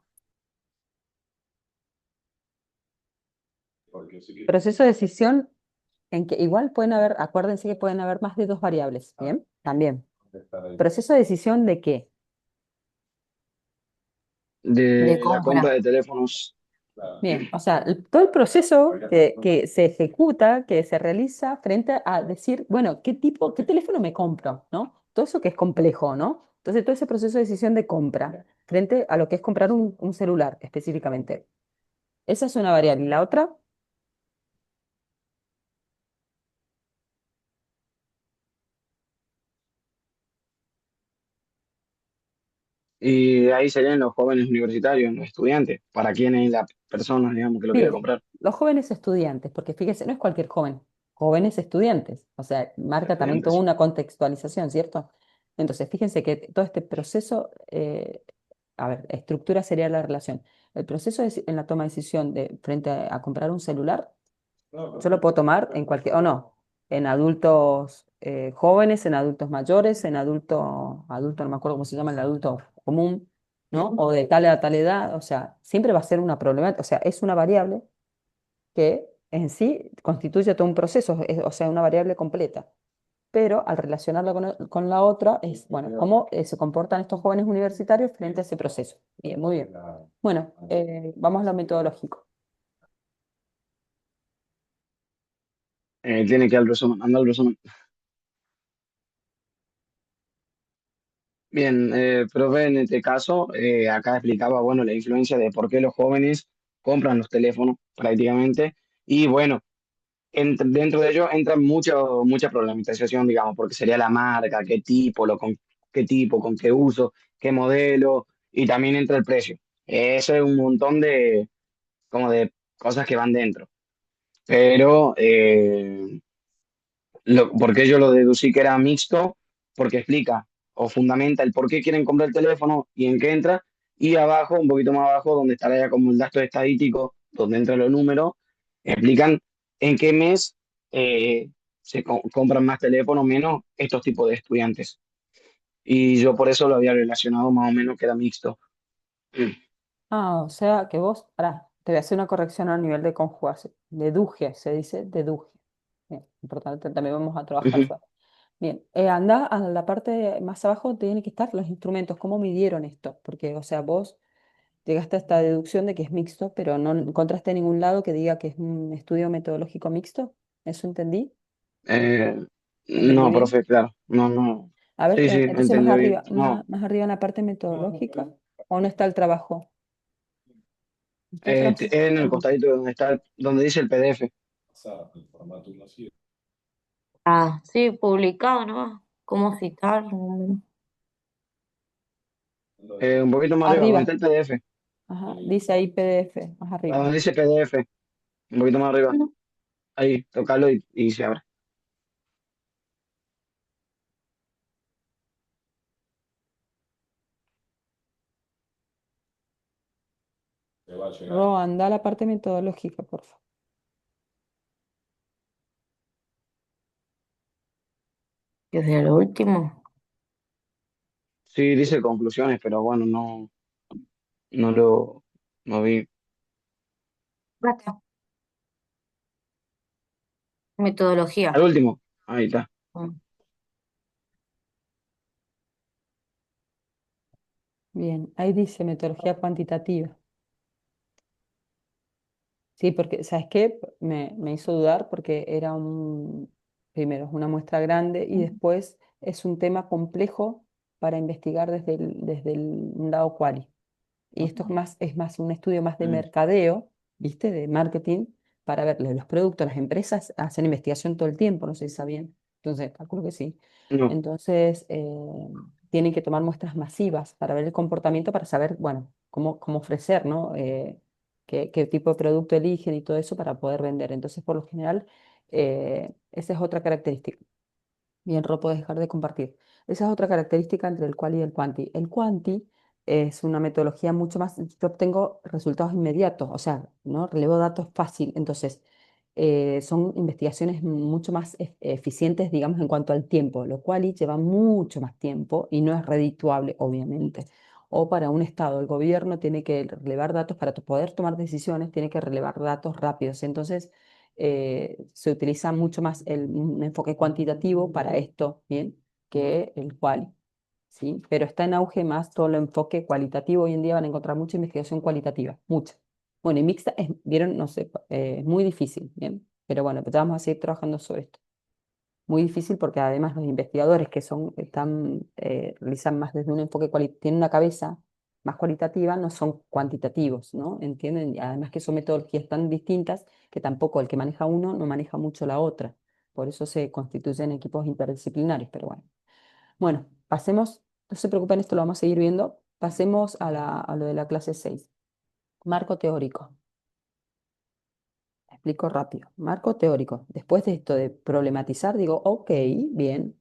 Proceso de decisión en que igual pueden haber, acuérdense que pueden haber más de dos variables, ¿bien? También. ¿Proceso de decisión de qué? De De la compra compra. de teléfonos. Bien, o sea, todo el proceso que se ejecuta, que se realiza frente a decir, bueno, qué teléfono me compro, ¿no? Todo eso que es complejo, ¿no? Entonces, todo ese proceso de decisión de compra, frente a lo que es comprar un celular específicamente. Esa es una variable. ¿Y la otra? Y ahí serían los jóvenes universitarios, los estudiantes, para quienes la persona, digamos, que lo quiere Sí, comprar. los jóvenes estudiantes, porque fíjese, no es cualquier joven, jóvenes estudiantes, o sea, marca también toda Estudiantes. una contextualización, ¿cierto? Entonces, fíjense que todo este proceso, a ver, estructura sería la relación. El proceso en la toma de decisión frente a comprar un celular, yo lo puedo tomar en cualquier, o no, en adultos jóvenes, en adultos mayores, en adulto, no me acuerdo cómo se llama, el adulto común, ¿no? O de tal a tal edad, o sea, siempre va a ser una problemática, o sea, es una variable que en sí constituye todo un proceso, o sea, una variable completa. Pero al relacionarla con la otra es, bueno, cómo se comportan estos jóvenes universitarios frente a ese proceso. Bien, muy bien. Bueno, vamos a lo metodológico. Tiene que ir al resumen, anda al resumen. Bien, profe, en este caso, acá explicaba, bueno, la influencia de por qué los jóvenes compran los teléfonos prácticamente. Y bueno, dentro de ello entra mucha problematización, digamos, porque sería la marca, qué tipo, qué tipo, con qué uso, qué modelo, y también entra el precio. Eso es un montón como de cosas que van dentro. Pero, ¿por qué yo lo deducí que era mixto? Porque explica o fundamenta el por qué quieren comprar el teléfono y en qué entra. Y abajo, un poquito más abajo, donde estará ya como el dato estadístico, donde entran los números, explican en qué mes compran más teléfonos, menos estos tipos de estudiantes. Y yo por eso lo había relacionado más o menos que era mixto. Ah, o sea que vos, pará, te voy a hacer una corrección a nivel de conjugación. Deduje, se dice deduje. Bien, importante, también vamos a trabajar Ujú. eso. Bien, anda a la parte más abajo, tienen que estar los instrumentos, cómo midieron esto, porque, o sea, vos llegaste a esta deducción de que es mixto, pero no encontraste en ningún lado que diga que es un estudio metodológico mixto. ¿Eso entendí? Eh, ¿Entendí no, bien? profe, claro. No, no. A ver, Sí, sí, entonces más entendió bien. arriba, No. más arriba en la parte metodológica, ¿o no está el trabajo? ¿Está el trabajo? En el costadito donde está, donde dice el PDF. Ah, sí, publicado, ¿no? ¿Cómo citar? Un poquito más arriba, donde está Arriba, el PDF. ajá, dice ahí PDF, más Ah, arriba. donde dice PDF. Un poquito más arriba. Bueno, Ahí, tocalo y se abre. Ro, anda a la parte metodológica, por favor. desde lo último. Sí, dice conclusiones, pero bueno, no lo no vi. Acá, Al metodología. último, ahí está. Mm. Bien, ahí dice metodología cuantitativa. Sí, porque, ¿sabes qué? Me hizo dudar porque primero, es una muestra grande y después es un tema complejo para investigar un lado quali. Y esto es más un estudio más de Mm, mercadeo, ¿viste? De marketing, para ver los productos. Las empresas hacen investigación todo el tiempo, no sé si sabían. Entonces, calculo que sí. no, Entonces, tienen que tomar muestras masivas para ver el comportamiento, para saber, bueno, cómo ofrecer, ¿no? Qué tipo de producto eligen y todo eso para poder vender. Entonces, por lo general, esa es otra característica. Bien, Ro, puedes dejar de compartir. Esa es otra característica entre el quali y el quanti. El quanti es una metodología mucho más, yo obtengo resultados inmediatos, o sea, ¿no? Relevo datos fácil. Entonces, son investigaciones mucho más eficientes, digamos, en cuanto al tiempo. Lo quali lleva mucho más tiempo y no es redituable, obviamente. O para un estado, el gobierno tiene que relevar datos para poder tomar decisiones, tiene que relevar datos rápidos. Entonces, se utiliza mucho más un enfoque cuantitativo para esto, ¿bien? Que el quali, ¿sí? Pero está en auge más todo el enfoque cualitativo. Hoy en día van a encontrar mucha investigación cualitativa, mucha. Bueno, y mixta, vieron, no sé, es muy difícil, ¿bien? Pero bueno, pues ya vamos a seguir trabajando sobre esto. Muy difícil porque además los investigadores realizan más desde un enfoque tienen una cabeza más cualitativa, no son cuantitativos, ¿no? ¿Entienden? Y además que son metodologías tan distintas que tampoco el que maneja uno no maneja mucho la otra. Por eso se constituyen equipos interdisciplinarios, pero bueno. Bueno, pasemos, no se preocupen, esto lo vamos a seguir viendo. Pasemos a lo de la clase 6. Marco teórico. Explico rápido. Marco teórico. Después de esto de problematizar, digo, ok, bien,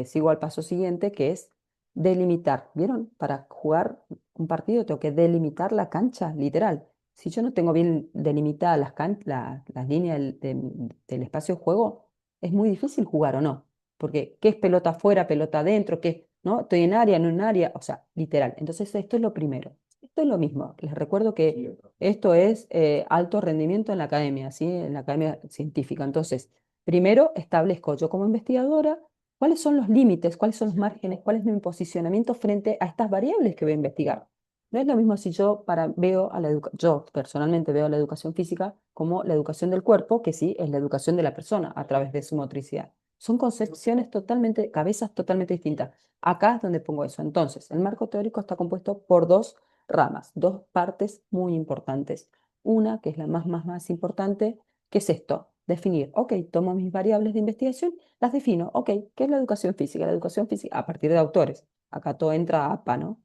sigo al paso siguiente, que es delimitar. ¿Vieron? Para jugar un partido, tengo que delimitar la cancha, literal. Si yo no tengo bien delimitadas las líneas del espacio de juego, es muy difícil jugar o no. Porque, ¿qué es pelota afuera, pelota adentro? ¿Qué, no? Estoy en área, no en área. O sea, literal. Entonces, esto es lo primero. Esto es lo mismo. Les recuerdo que esto es alto rendimiento en la academia, ¿sí? En la academia científica. Entonces, primero establezco yo como investigadora cuáles son los límites, cuáles son los márgenes, cuál es mi posicionamiento frente a estas variables que voy a investigar. No es lo mismo si yo veo a yo personalmente veo a la educación física como la educación del cuerpo, que sí es la educación de la persona a través de su motricidad. Son concepciones totalmente, cabezas totalmente distintas. Acá es donde pongo eso. Entonces, el marco teórico está compuesto por dos ramas, dos partes muy importantes. Una, que es la más importante, ¿qué es esto? Definir, ok, tomo mis variables de investigación, las defino, ok, ¿qué es la educación física? La educación física, a partir de autores, acá todo entra a APA, ¿no?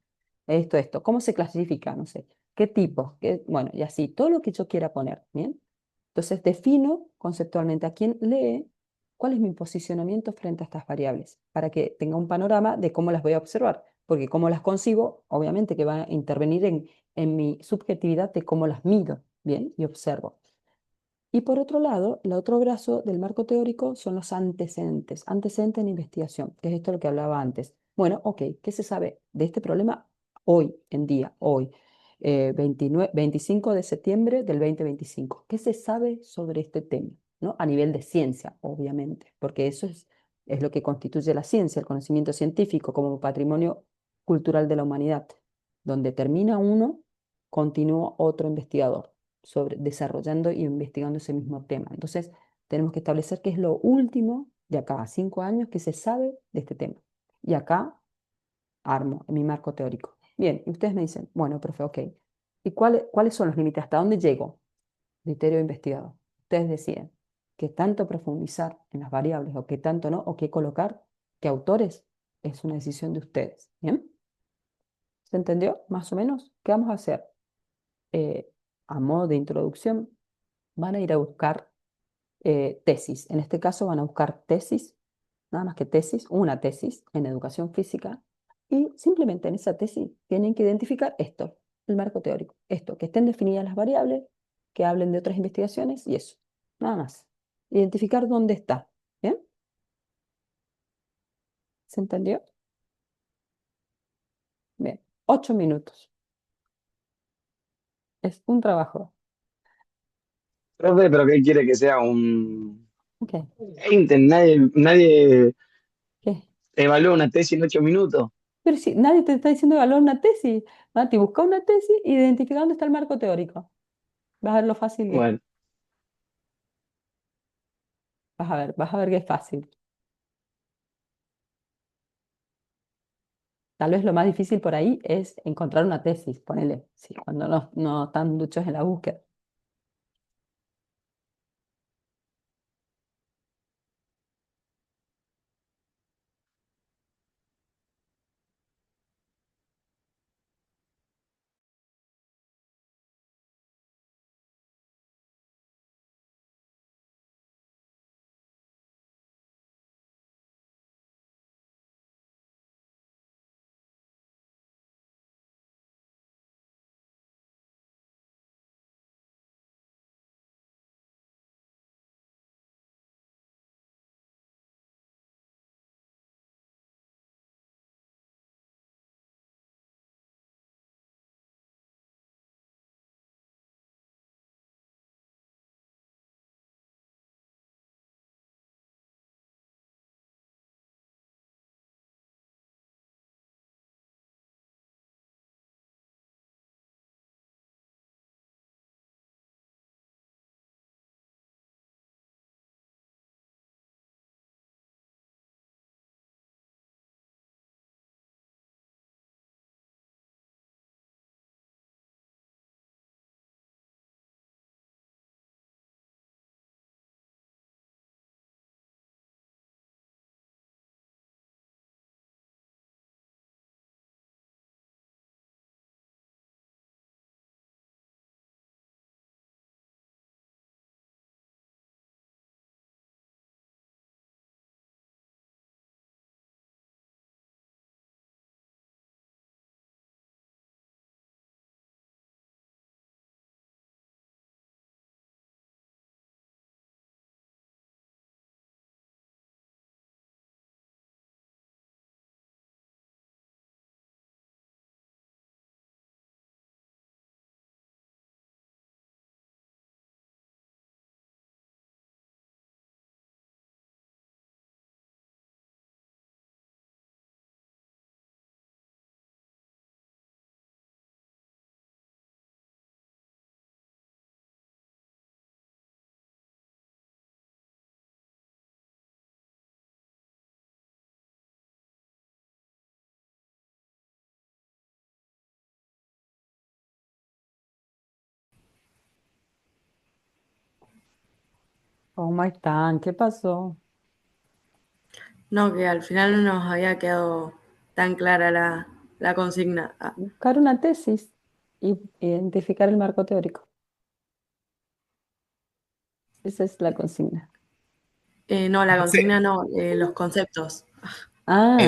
Esto, ¿cómo se clasifica? No sé, ¿qué tipo? Bueno, y así, todo lo que yo quiera poner, ¿bien? Entonces defino conceptualmente a quién lee, cuál es mi posicionamiento frente a estas variables, para que tenga un panorama de cómo las voy a observar, porque cómo las concibo, obviamente que va a intervenir en mi subjetividad de cómo las mido, ¿bien? Y observo. Y por otro lado, el otro brazo del marco teórico son los antecedentes, antecedentes en investigación, que es esto lo que hablaba antes. Bueno, ok, ¿qué se sabe de este problema hoy en día, hoy, 25 de septiembre del 2025? ¿Qué se sabe sobre este tema? ¿No? A nivel de ciencia, obviamente, porque eso es lo que constituye la ciencia, el conocimiento científico como patrimonio cultural de la humanidad. Donde termina uno, continúa otro investigador desarrollando y investigando ese mismo tema. Entonces, tenemos que establecer qué es lo último de acá a 5 años que se sabe de este tema. Y acá armo mi marco teórico. Bien, y ustedes me dicen, bueno, profe, ok. ¿Y cuáles son los límites? ¿Hasta dónde llego? Criterio investigador. Ustedes deciden qué tanto profundizar en las variables o qué tanto no, o qué colocar, qué autores, es una decisión de ustedes. ¿Bien? ¿Se entendió? Más o menos. ¿Qué vamos a hacer? Eh, a modo de introducción, van a ir a buscar tesis. En este caso van a buscar tesis, nada más que tesis, una tesis en educación física, y simplemente en esa tesis tienen que identificar esto, el marco teórico, esto, que estén definidas las variables, que hablen de otras investigaciones y eso, nada más. Identificar dónde está. ¿Bien? ¿Se entendió? Bien. 8 minutos. Es un trabajo. Profe, pero ¿qué quiere que sea un Ok. Einstein? Nadie ¿Qué? evalúa una tesis en 8 minutos. Pero si nadie te está diciendo evaluar una tesis, Mati, busca una tesis e identifica dónde está el marco teórico. Vas a ver lo fácil que es. Bueno, Vas a ver que es fácil. Tal vez lo más difícil por ahí es encontrar una tesis, ponele, sí, cuando no están duchos en la búsqueda. ¿Cómo están? ¿Qué pasó? No, que al final no nos había quedado tan clara la consigna. Buscar una tesis y identificar el marco teórico. Esa es la consigna. No, la consigna Entonces, no, los conceptos. Ah,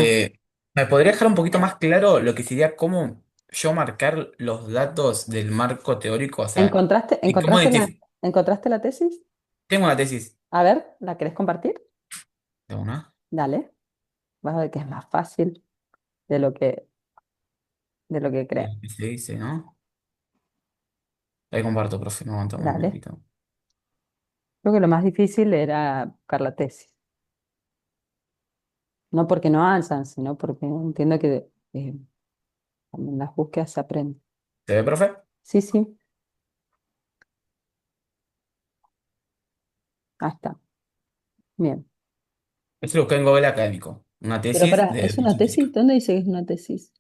¿me podría dejar un poquito más claro lo que sería cómo yo marcar los datos del marco teórico? O sea, ¿encontraste, y cómo identificar. encontraste la tesis? Tengo una tesis A ver, ¿la querés compartir? de una. Dale. Vas a ver que es más fácil de lo que crees. Que se dice, ¿no? Ahí comparto, profe, no aguanto un Dale. poquito. Creo que lo más difícil era buscar la tesis. No porque no hayan, sino porque entiendo que en las búsquedas se aprende. ¿Se ve, profe? Sí, sí, ahí está. Bien. Esto lo busqué en Google Académico. Una Pero tesis para, de ¿es una educación tesis? física. ¿Dónde dice que es una tesis?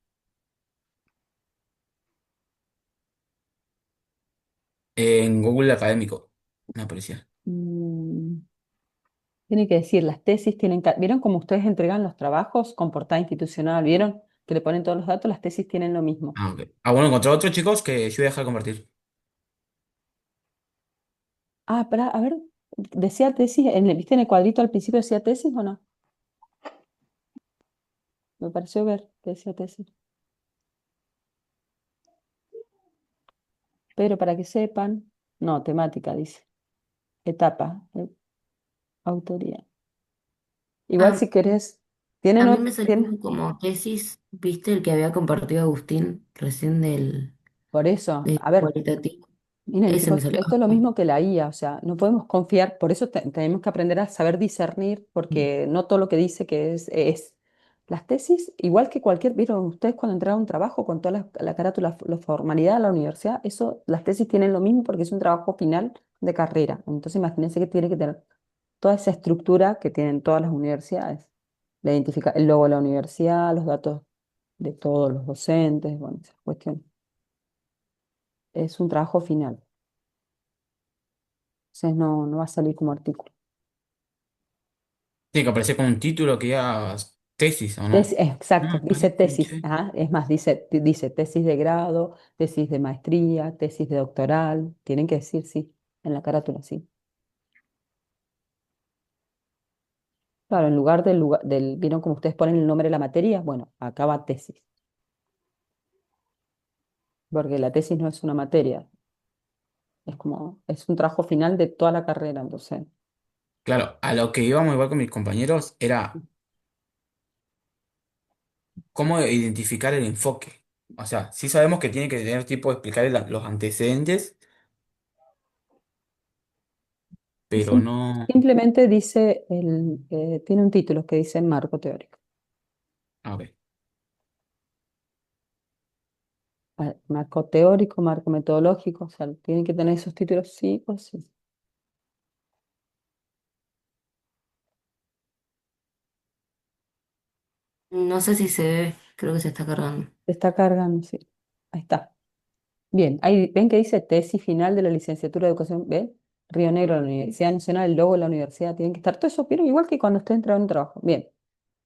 En Google Académico. Una policía. Mm, tiene que decir, las tesis tienen ¿vieron cómo ustedes entregan los trabajos con portada institucional? ¿Vieron que le ponen todos los datos? Las tesis tienen lo mismo. Ah, ok. Ah, bueno, encontré otro, chicos, que yo voy a dejar de compartir. Ah, a ver, decía tesis, ¿viste en el cuadrito al principio decía tesis o no? Me pareció ver que decía tesis. Pero para que sepan, no, temática dice, etapa, autoría. Igual Ah, si querés, tienen, a mí me salió tienen, como tesis, ¿viste? El que había compartido Agustín recién por eso, del a ver. cualitativo. Miren, Ese me chicos, salió. esto es lo mismo que la IA, o sea, no podemos confiar, por eso tenemos que aprender a saber discernir, porque no todo lo que dice que es. Las tesis, igual que cualquier, vieron ustedes cuando entraron a un trabajo con toda la carátula, la formalidad de la universidad, eso, las tesis tienen lo mismo porque es un trabajo final de carrera. Entonces, imagínense que tiene que tener toda esa estructura que tienen todas las universidades. La identifica el logo de la universidad, los datos de todos los docentes, bueno, esa cuestión. Es un trabajo final. Entonces no va a salir como artículo. Tiene que aparecer con un título que diga tesis, ¿o no? Exacto, No, dice parece, tesis. che. Ajá, es más, dice tesis de grado, tesis de maestría, tesis de doctoral. Tienen que decir sí, en la carátula, sí. Claro, en lugar ¿vieron como ustedes ponen el nombre de la materia? Bueno, acá va tesis, porque la tesis no es una materia, es un trabajo final de toda la carrera, entonces. Claro, a lo que íbamos igual con mis compañeros era cómo identificar el enfoque. O sea, sí sabemos que tiene que tener tipo de explicar los antecedentes, Y pero no. simplemente dice, tiene un título que dice marco teórico. Ah, ok. Marco teórico, marco metodológico, o sea, tienen que tener esos títulos sí o sí. No sé si se ve, creo que se está cargando. Se está cargando, sí. Ahí está. Bien, ahí ven que dice tesis final de la licenciatura de educación, ¿ven? Río Negro, la Universidad Nacional, el logo de la universidad, tienen que estar todo eso, pero igual que cuando usted entra en un trabajo. Bien,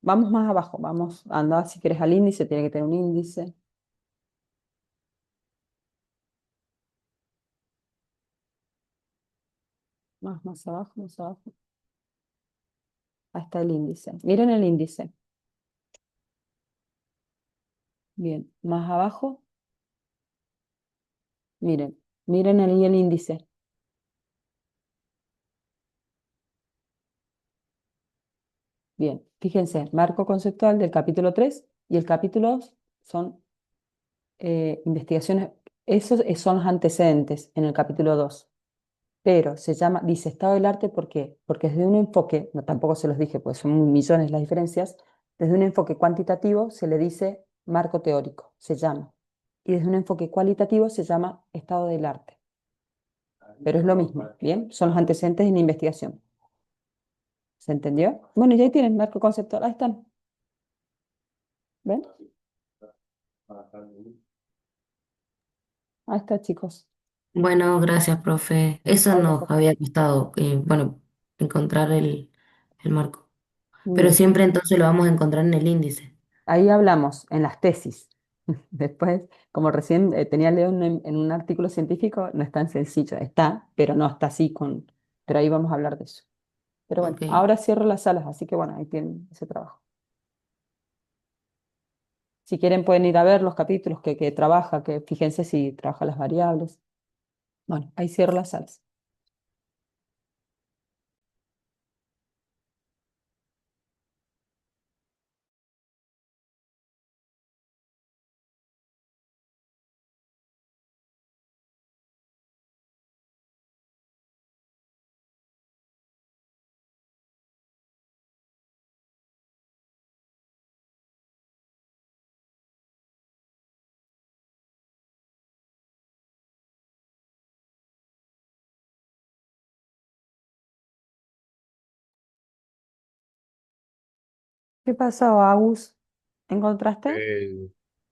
vamos más abajo, vamos, anda, si quieres al índice, tiene que tener un índice. Más abajo, más abajo. Ahí está el índice. Miren el índice. Bien, más abajo, miren, miren ahí el índice. Bien, fíjense, marco conceptual del capítulo 3 y el capítulo 2 son investigaciones, esos son los antecedentes en el capítulo 2, pero se llama, dice estado del arte, ¿por qué? Porque desde un enfoque, no tampoco se los dije, pues son millones las diferencias, desde un enfoque cuantitativo se le dice marco teórico, se llama, y desde un enfoque cualitativo se llama estado del arte, pero es lo mismo, ¿bien? Son los antecedentes en investigación. ¿Se entendió? Bueno, y ahí tienen marco conceptual, ahí están, ¿ven? Ahí está, chicos. Bueno, gracias, profe. Eso Ahí nos está. había costado, bueno, encontrar el marco. Pero Bien, siempre entonces lo vamos a encontrar en el índice. ahí hablamos en las tesis. Después, como recién tenía Leo en un artículo científico, no es tan sencillo. Está, pero no está así con... Pero ahí vamos a hablar de eso. Pero bueno, Ok. ahora cierro las salas, así que bueno, ahí tienen ese trabajo. Si quieren pueden ir a ver los capítulos que trabaja, que fíjense si trabaja las variables. Bueno, ahí cierro las salas. ¿Qué pasó, Agus? ¿Encontraste? Eh,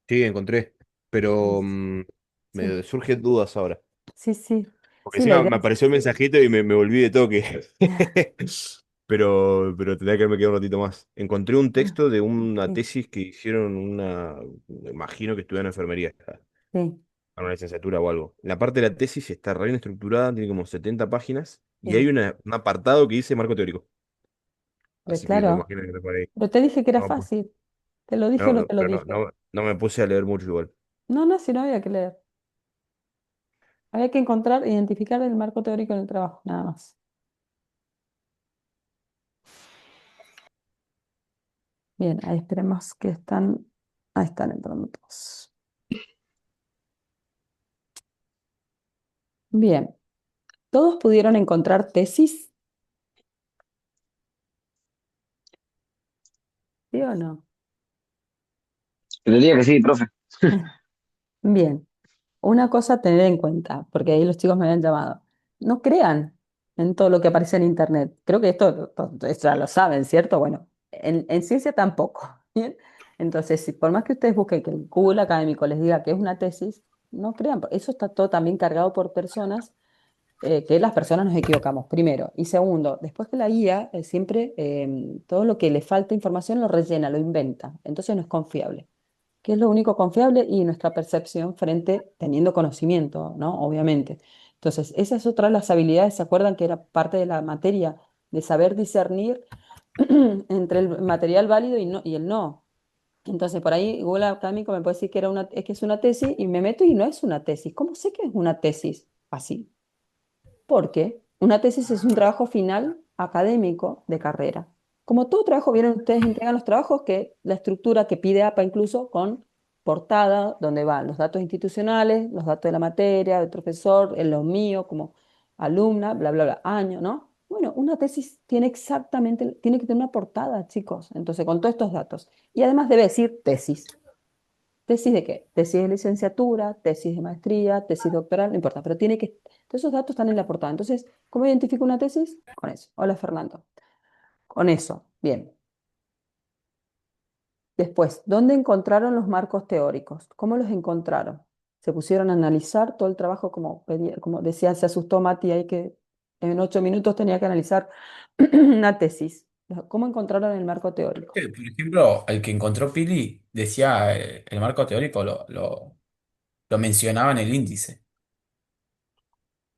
sí, encontré, pero Sí, me surgen dudas ahora. sí, sí. Porque Sí, la encima idea me es... apareció el mensajito y me volví de toque. Pero tendría que haberme quedado un ratito más. Encontré un Ah, texto de una sí, tesis que hicieron me imagino que estudian enfermería, sí, para una licenciatura o algo. La parte de la tesis está re bien estructurada, tiene como 70 páginas y hay sí. un apartado que dice marco teórico. Pero Así que me claro, imagino que está por ahí. pero te dije que era No, fácil. Te lo dije o no te lo pero dije. no me puse a leer mucho igual. No, no, si no había que leer. Había que encontrar, identificar el marco teórico en el trabajo, nada más. Bien, ahí esperemos que están. Ahí están entrando todos. Bien, ¿todos pudieron encontrar tesis? ¿Sí o no? Creería que sí, profe. Bien, una cosa a tener en cuenta, porque ahí los chicos me habían llamado. No crean en todo lo que aparece en Internet. Creo que esto ya lo saben, ¿cierto? Bueno, en ciencia tampoco. ¿Bien? Entonces, si por más que ustedes busquen que el Google académico les diga que es una tesis, no crean, porque eso está todo también cargado por personas, que las personas nos equivocamos, primero. Y segundo, después que la guía siempre todo lo que le falta información lo rellena, lo inventa. Entonces no es confiable. ¿Qué es lo único confiable? Y nuestra percepción frente, teniendo conocimiento, ¿no? Obviamente. Entonces, esa es otra de las habilidades, ¿se acuerdan que era parte de la materia de saber discernir entre el material válido y el no? Entonces, por ahí Google Académico me puede decir que, es que es una tesis y me meto y no es una tesis. ¿Cómo sé que es una tesis? Así. Porque una tesis es un trabajo final académico de carrera. Como todo trabajo, vieron ustedes entregan los trabajos que la estructura que pide APA incluso con portada, donde van los datos institucionales, los datos de la materia, del profesor, en los míos como alumna, bla, bla, bla, año, ¿no? Bueno, una tesis tiene exactamente, tiene que tener una portada, chicos. Entonces, con todos estos datos. Y además debe decir tesis. ¿Tesis de qué? Tesis de licenciatura, tesis de maestría, tesis doctoral, no importa, pero tiene que... Todos esos datos están en la portada. Entonces, ¿cómo identifico una tesis? Con eso. Hola, Fernando. Con eso. Bien. Después, ¿dónde encontraron los marcos teóricos? ¿Cómo los encontraron? Se pusieron a analizar todo el trabajo como decía, se asustó Mati ahí que en 8 minutos tenía que analizar una tesis. ¿Cómo encontraron el marco teórico? Por ejemplo, el que encontró Pili decía el marco teórico lo mencionaba en el índice.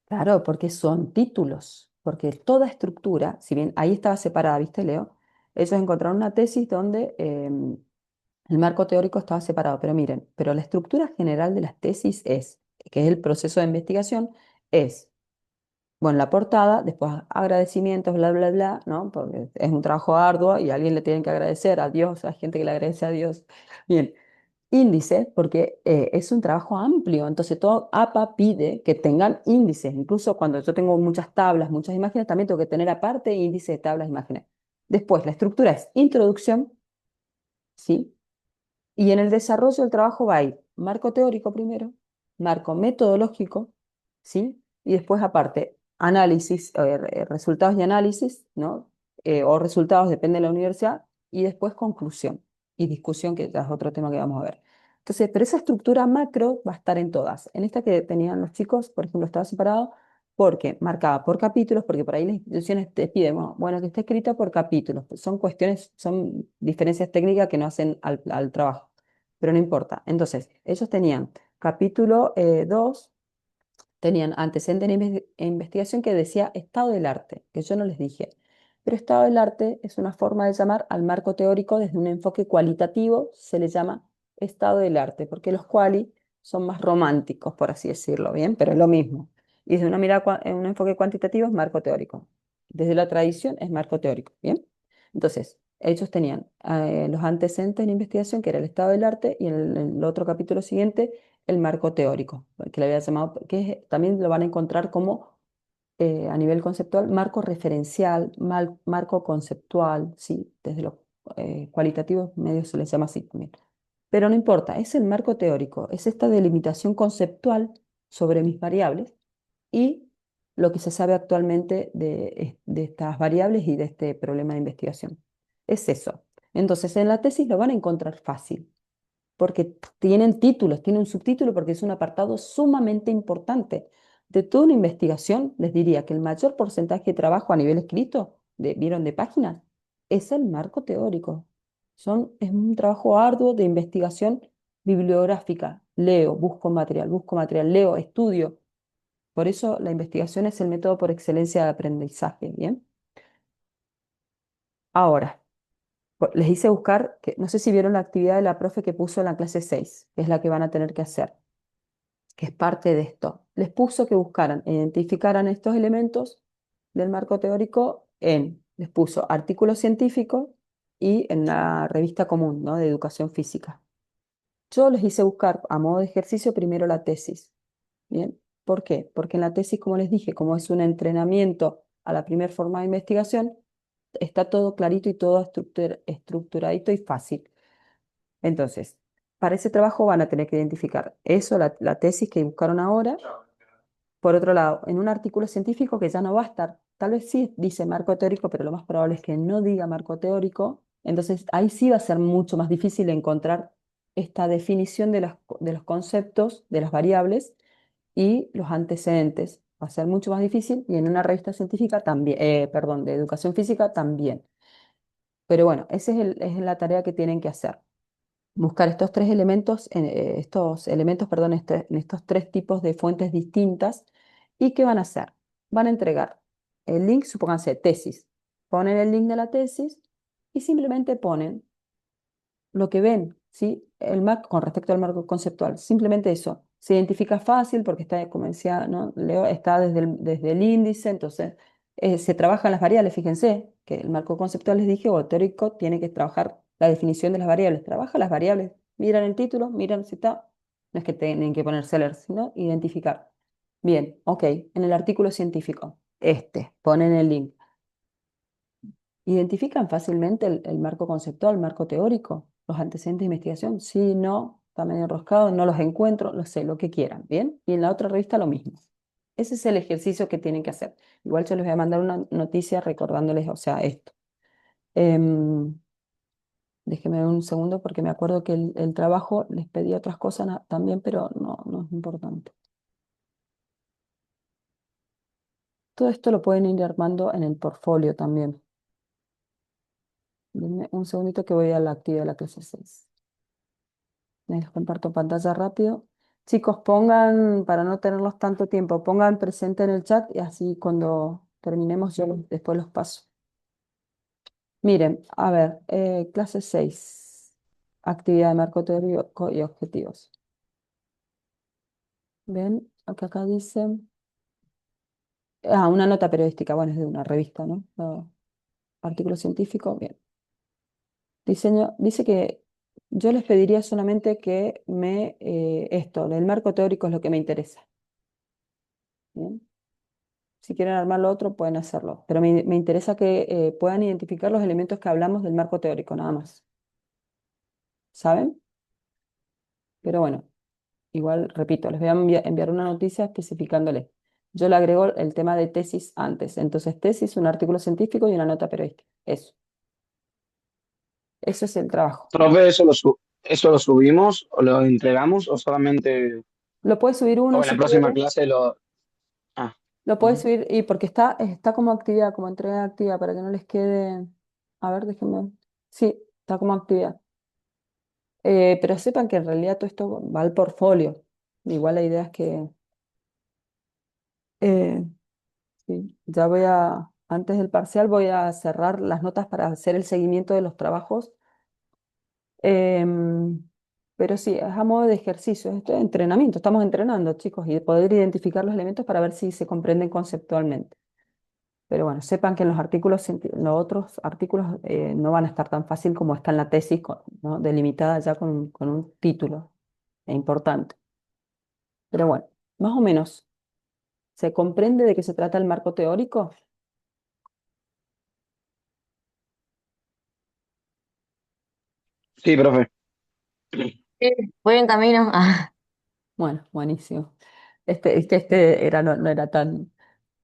Claro, porque son títulos, porque toda estructura, si bien ahí estaba separada, ¿viste, Leo? Ellos encontraron una tesis donde el marco teórico estaba separado, pero miren, pero la estructura general de las tesis es, que es el proceso de investigación, es, bueno, la portada, después agradecimientos, bla, bla, bla, ¿no? Porque es un trabajo arduo y a alguien le tienen que agradecer a Dios, hay gente que le agradece a Dios. Bien, índice, porque es un trabajo amplio, entonces todo APA pide que tengan índices, incluso cuando yo tengo muchas tablas, muchas imágenes, también tengo que tener aparte índice de tablas, imágenes. Después, la estructura es introducción, ¿sí? Y en el desarrollo del trabajo va a ir marco teórico primero, marco metodológico, ¿sí? Y después aparte, análisis, resultados y análisis, ¿no? O resultados, depende de la universidad, y después conclusión y discusión, que ya es otro tema que vamos a ver. Entonces, pero esa estructura macro va a estar en todas. En esta que tenían los chicos, por ejemplo, estaba separado, porque marcaba por capítulos, porque por ahí las instituciones te piden, bueno, que esté escrita por capítulos. Son cuestiones, son diferencias técnicas que no hacen al trabajo, pero no importa. Entonces, ellos tenían capítulo 2, tenían antecedentes de investigación que decía estado del arte, que yo no les dije. Pero estado del arte es una forma de llamar al marco teórico desde un enfoque cualitativo, se le llama estado del arte, porque los quali son más románticos, por así decirlo, ¿bien? Pero es lo mismo. Y desde una mirada, un enfoque cuantitativo es marco teórico. Desde la tradición es marco teórico, ¿bien? Entonces, ellos tenían los antecedentes de investigación, que era el estado del arte, y en el otro capítulo siguiente el marco teórico, que le había llamado, también lo van a encontrar como a nivel conceptual, marco referencial, marco conceptual, sí, desde los cualitativos medios se les llama así también. Pero no importa, es el marco teórico, es esta delimitación conceptual sobre mis variables y lo que se sabe actualmente de estas variables y de este problema de investigación. Es eso. Entonces, en la tesis lo van a encontrar fácil porque tienen títulos, tienen un subtítulo porque es un apartado sumamente importante. De toda una investigación, les diría que el mayor porcentaje de trabajo a nivel escrito, ¿vieron de páginas? Es el marco teórico. Es un trabajo arduo de investigación bibliográfica. Leo, busco material, leo, estudio. Por eso la investigación es el método por excelencia de aprendizaje, ¿bien? Ahora, les hice buscar, que, no sé si vieron la actividad de la profe que puso en la clase 6, que es la que van a tener que hacer, que es parte de esto. Les puso que buscaran, identificaran estos elementos del marco teórico les puso artículos científicos y en la revista común, ¿no? De educación física. Yo les hice buscar a modo de ejercicio primero la tesis. ¿Bien? ¿Por qué? Porque en la tesis, como les dije, como es un entrenamiento a la primera forma de investigación, está todo clarito y todo estructuradito y fácil. Entonces, para ese trabajo van a tener que identificar eso, la tesis que buscaron ahora. Por otro lado, en un artículo científico que ya no va a estar, tal vez sí dice marco teórico, pero lo más probable es que no diga marco teórico. Entonces, ahí sí va a ser mucho más difícil encontrar esta definición de los conceptos, de las variables y los antecedentes. Va a ser mucho más difícil y en una revista científica también, perdón, de educación física también. Pero bueno, esa es la tarea que tienen que hacer. Buscar estos tres elementos, perdón, en estos tres tipos de fuentes distintas. ¿Y qué van a hacer? Van a entregar el link, supónganse, tesis. Ponen el link de la tesis y simplemente ponen lo que ven, ¿sí? Con respecto al marco conceptual, simplemente eso. Se identifica fácil porque está, como decía, ¿no? Leo, está desde el índice, entonces se trabajan las variables, fíjense que el marco conceptual les dije, o teórico, tiene que trabajar la definición de las variables. Trabaja las variables, miran el título, miran si está, no es que tienen que poner seller, sino identificar. Bien, ok, en el artículo científico, ponen el link. ¿Identifican fácilmente el marco conceptual, el marco teórico, los antecedentes de investigación? Sí, no, está medio enroscado, no los encuentro, lo sé, lo que quieran, ¿bien? Y en la otra revista lo mismo. Ese es el ejercicio que tienen que hacer. Igual yo les voy a mandar una noticia recordándoles, o sea, esto. Em, Déjenme un segundo porque me acuerdo que el trabajo les pedí otras cosas también, pero no es importante. Todo esto lo pueden ir armando en el portfolio también. Denme un segundito que voy a la actividad de la clase 6. Les comparto pantalla rápido. Chicos, pongan, para no tenerlos tanto tiempo, pongan presente en el chat y así cuando terminemos yo después los paso. Miren, a ver, clase 6, actividad de marco teórico y objetivos. ¿Ven? Acá dicen, una nota periodística, bueno, es de una revista, ¿no? Artículo científico, bien. Dice que yo les pediría solamente que el marco teórico es lo que me interesa. ¿Bien? Si quieren armar lo otro, pueden hacerlo. Pero me interesa que puedan identificar los elementos que hablamos del marco teórico, nada más. ¿Saben? Pero bueno, igual, repito, les voy a enviar una noticia especificándole. Yo le agrego el tema de tesis antes. Entonces, tesis, un artículo científico y una nota periodística. Eso. Eso es el trabajo. Profe, ¿eso lo subimos o lo entregamos o solamente Lo puede subir uno o en la si próxima quiere. clase lo... Ah, Lo puedes Ujú. subir y porque está como actividad, como entrega activa, para que no les quede. A ver, déjenme. Sí, está como actividad. Pero sepan que en realidad todo esto va al portfolio. Igual la idea es que eh, sí, antes del parcial voy a cerrar las notas para hacer el seguimiento de los trabajos. Em, pero sí, es a modo de ejercicio, esto es entrenamiento, estamos entrenando, chicos, y poder identificar los elementos para ver si se comprenden conceptualmente. Pero bueno, sepan que en los otros artículos no van a estar tan fácil como está en la tesis, ¿no? Delimitada ya con un título importante. Pero bueno, más o menos, ¿se comprende de qué se trata el marco teórico? Sí, profe. Sí, voy en camino. Ah, Bueno, buenísimo. No era tan.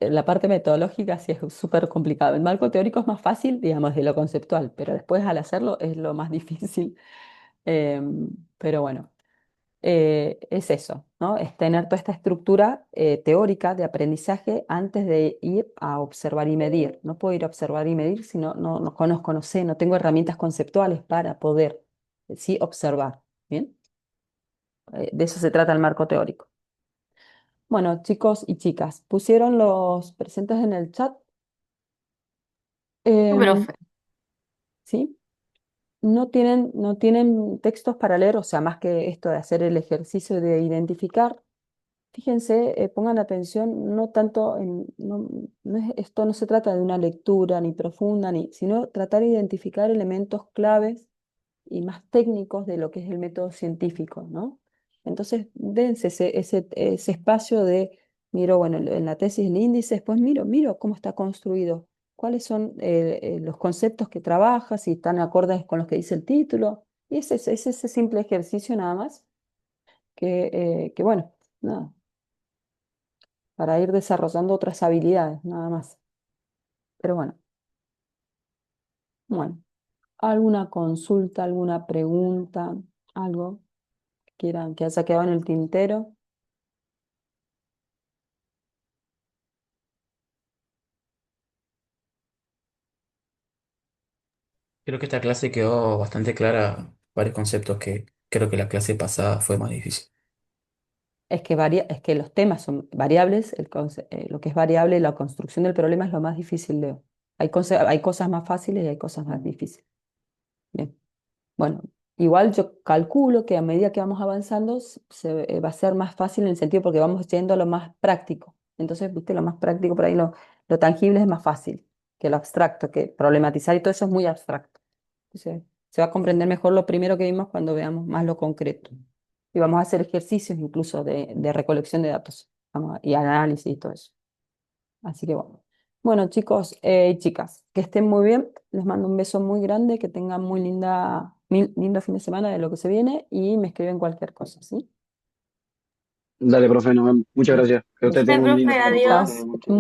La parte metodológica sí es súper complicado. El marco teórico es más fácil, digamos, de lo conceptual, pero después al hacerlo es lo más difícil. Pero bueno, es eso, ¿no? Es tener toda esta estructura teórica de aprendizaje antes de ir a observar y medir. No puedo ir a observar y medir si no conozco, no sé, no tengo herramientas conceptuales para poder, sí, observar. ¿Bien? De eso se trata el marco teórico. Bueno, chicos y chicas, pusieron los presentes en el chat. sí, Em, profe. ¿Sí? No tienen textos para leer, o sea, más que esto de hacer el ejercicio de identificar. Fíjense, pongan atención, no tanto esto no se trata de una lectura ni profunda, sino tratar de identificar elementos claves y más técnicos de lo que es el método científico, ¿no? Entonces, dense ese espacio de, miro, bueno, en la tesis el índice, después miro cómo está construido, cuáles son los conceptos que trabaja, si están acordes con los que dice el título, y ese simple ejercicio nada más, que bueno, nada, para ir desarrollando otras habilidades, nada más. Pero bueno, ¿alguna consulta, alguna pregunta, algo que quieran que haya quedado en el tintero? Creo que esta clase quedó bastante clara, varios conceptos que creo que la clase pasada fue más difícil. Es que los temas son variables, lo que es variable, la construcción del problema es lo más difícil, Leo. Hay cosas más fáciles y hay cosas más difíciles. Bien. Bueno, igual yo calculo que a medida que vamos avanzando va a ser más fácil en el sentido porque vamos yendo a lo más práctico. Entonces, viste, lo más práctico por ahí, lo tangible es más fácil que lo abstracto, que problematizar y todo eso es muy abstracto. Entonces, se va a comprender mejor lo primero que vimos cuando veamos más lo concreto. Y vamos a hacer ejercicios incluso de recolección de datos y análisis y todo eso. Así que bueno. Bueno, chicos y chicas, que estén muy bien. Les mando un beso muy grande, que tengan lindo fin de semana de lo que se viene y me escriben cualquier cosa, ¿sí? Dale, profe, nos vemos. Muchas Bueno, gracias. Que usted besos. tenga un lindo Profe, fin de semana. adiós. Chao.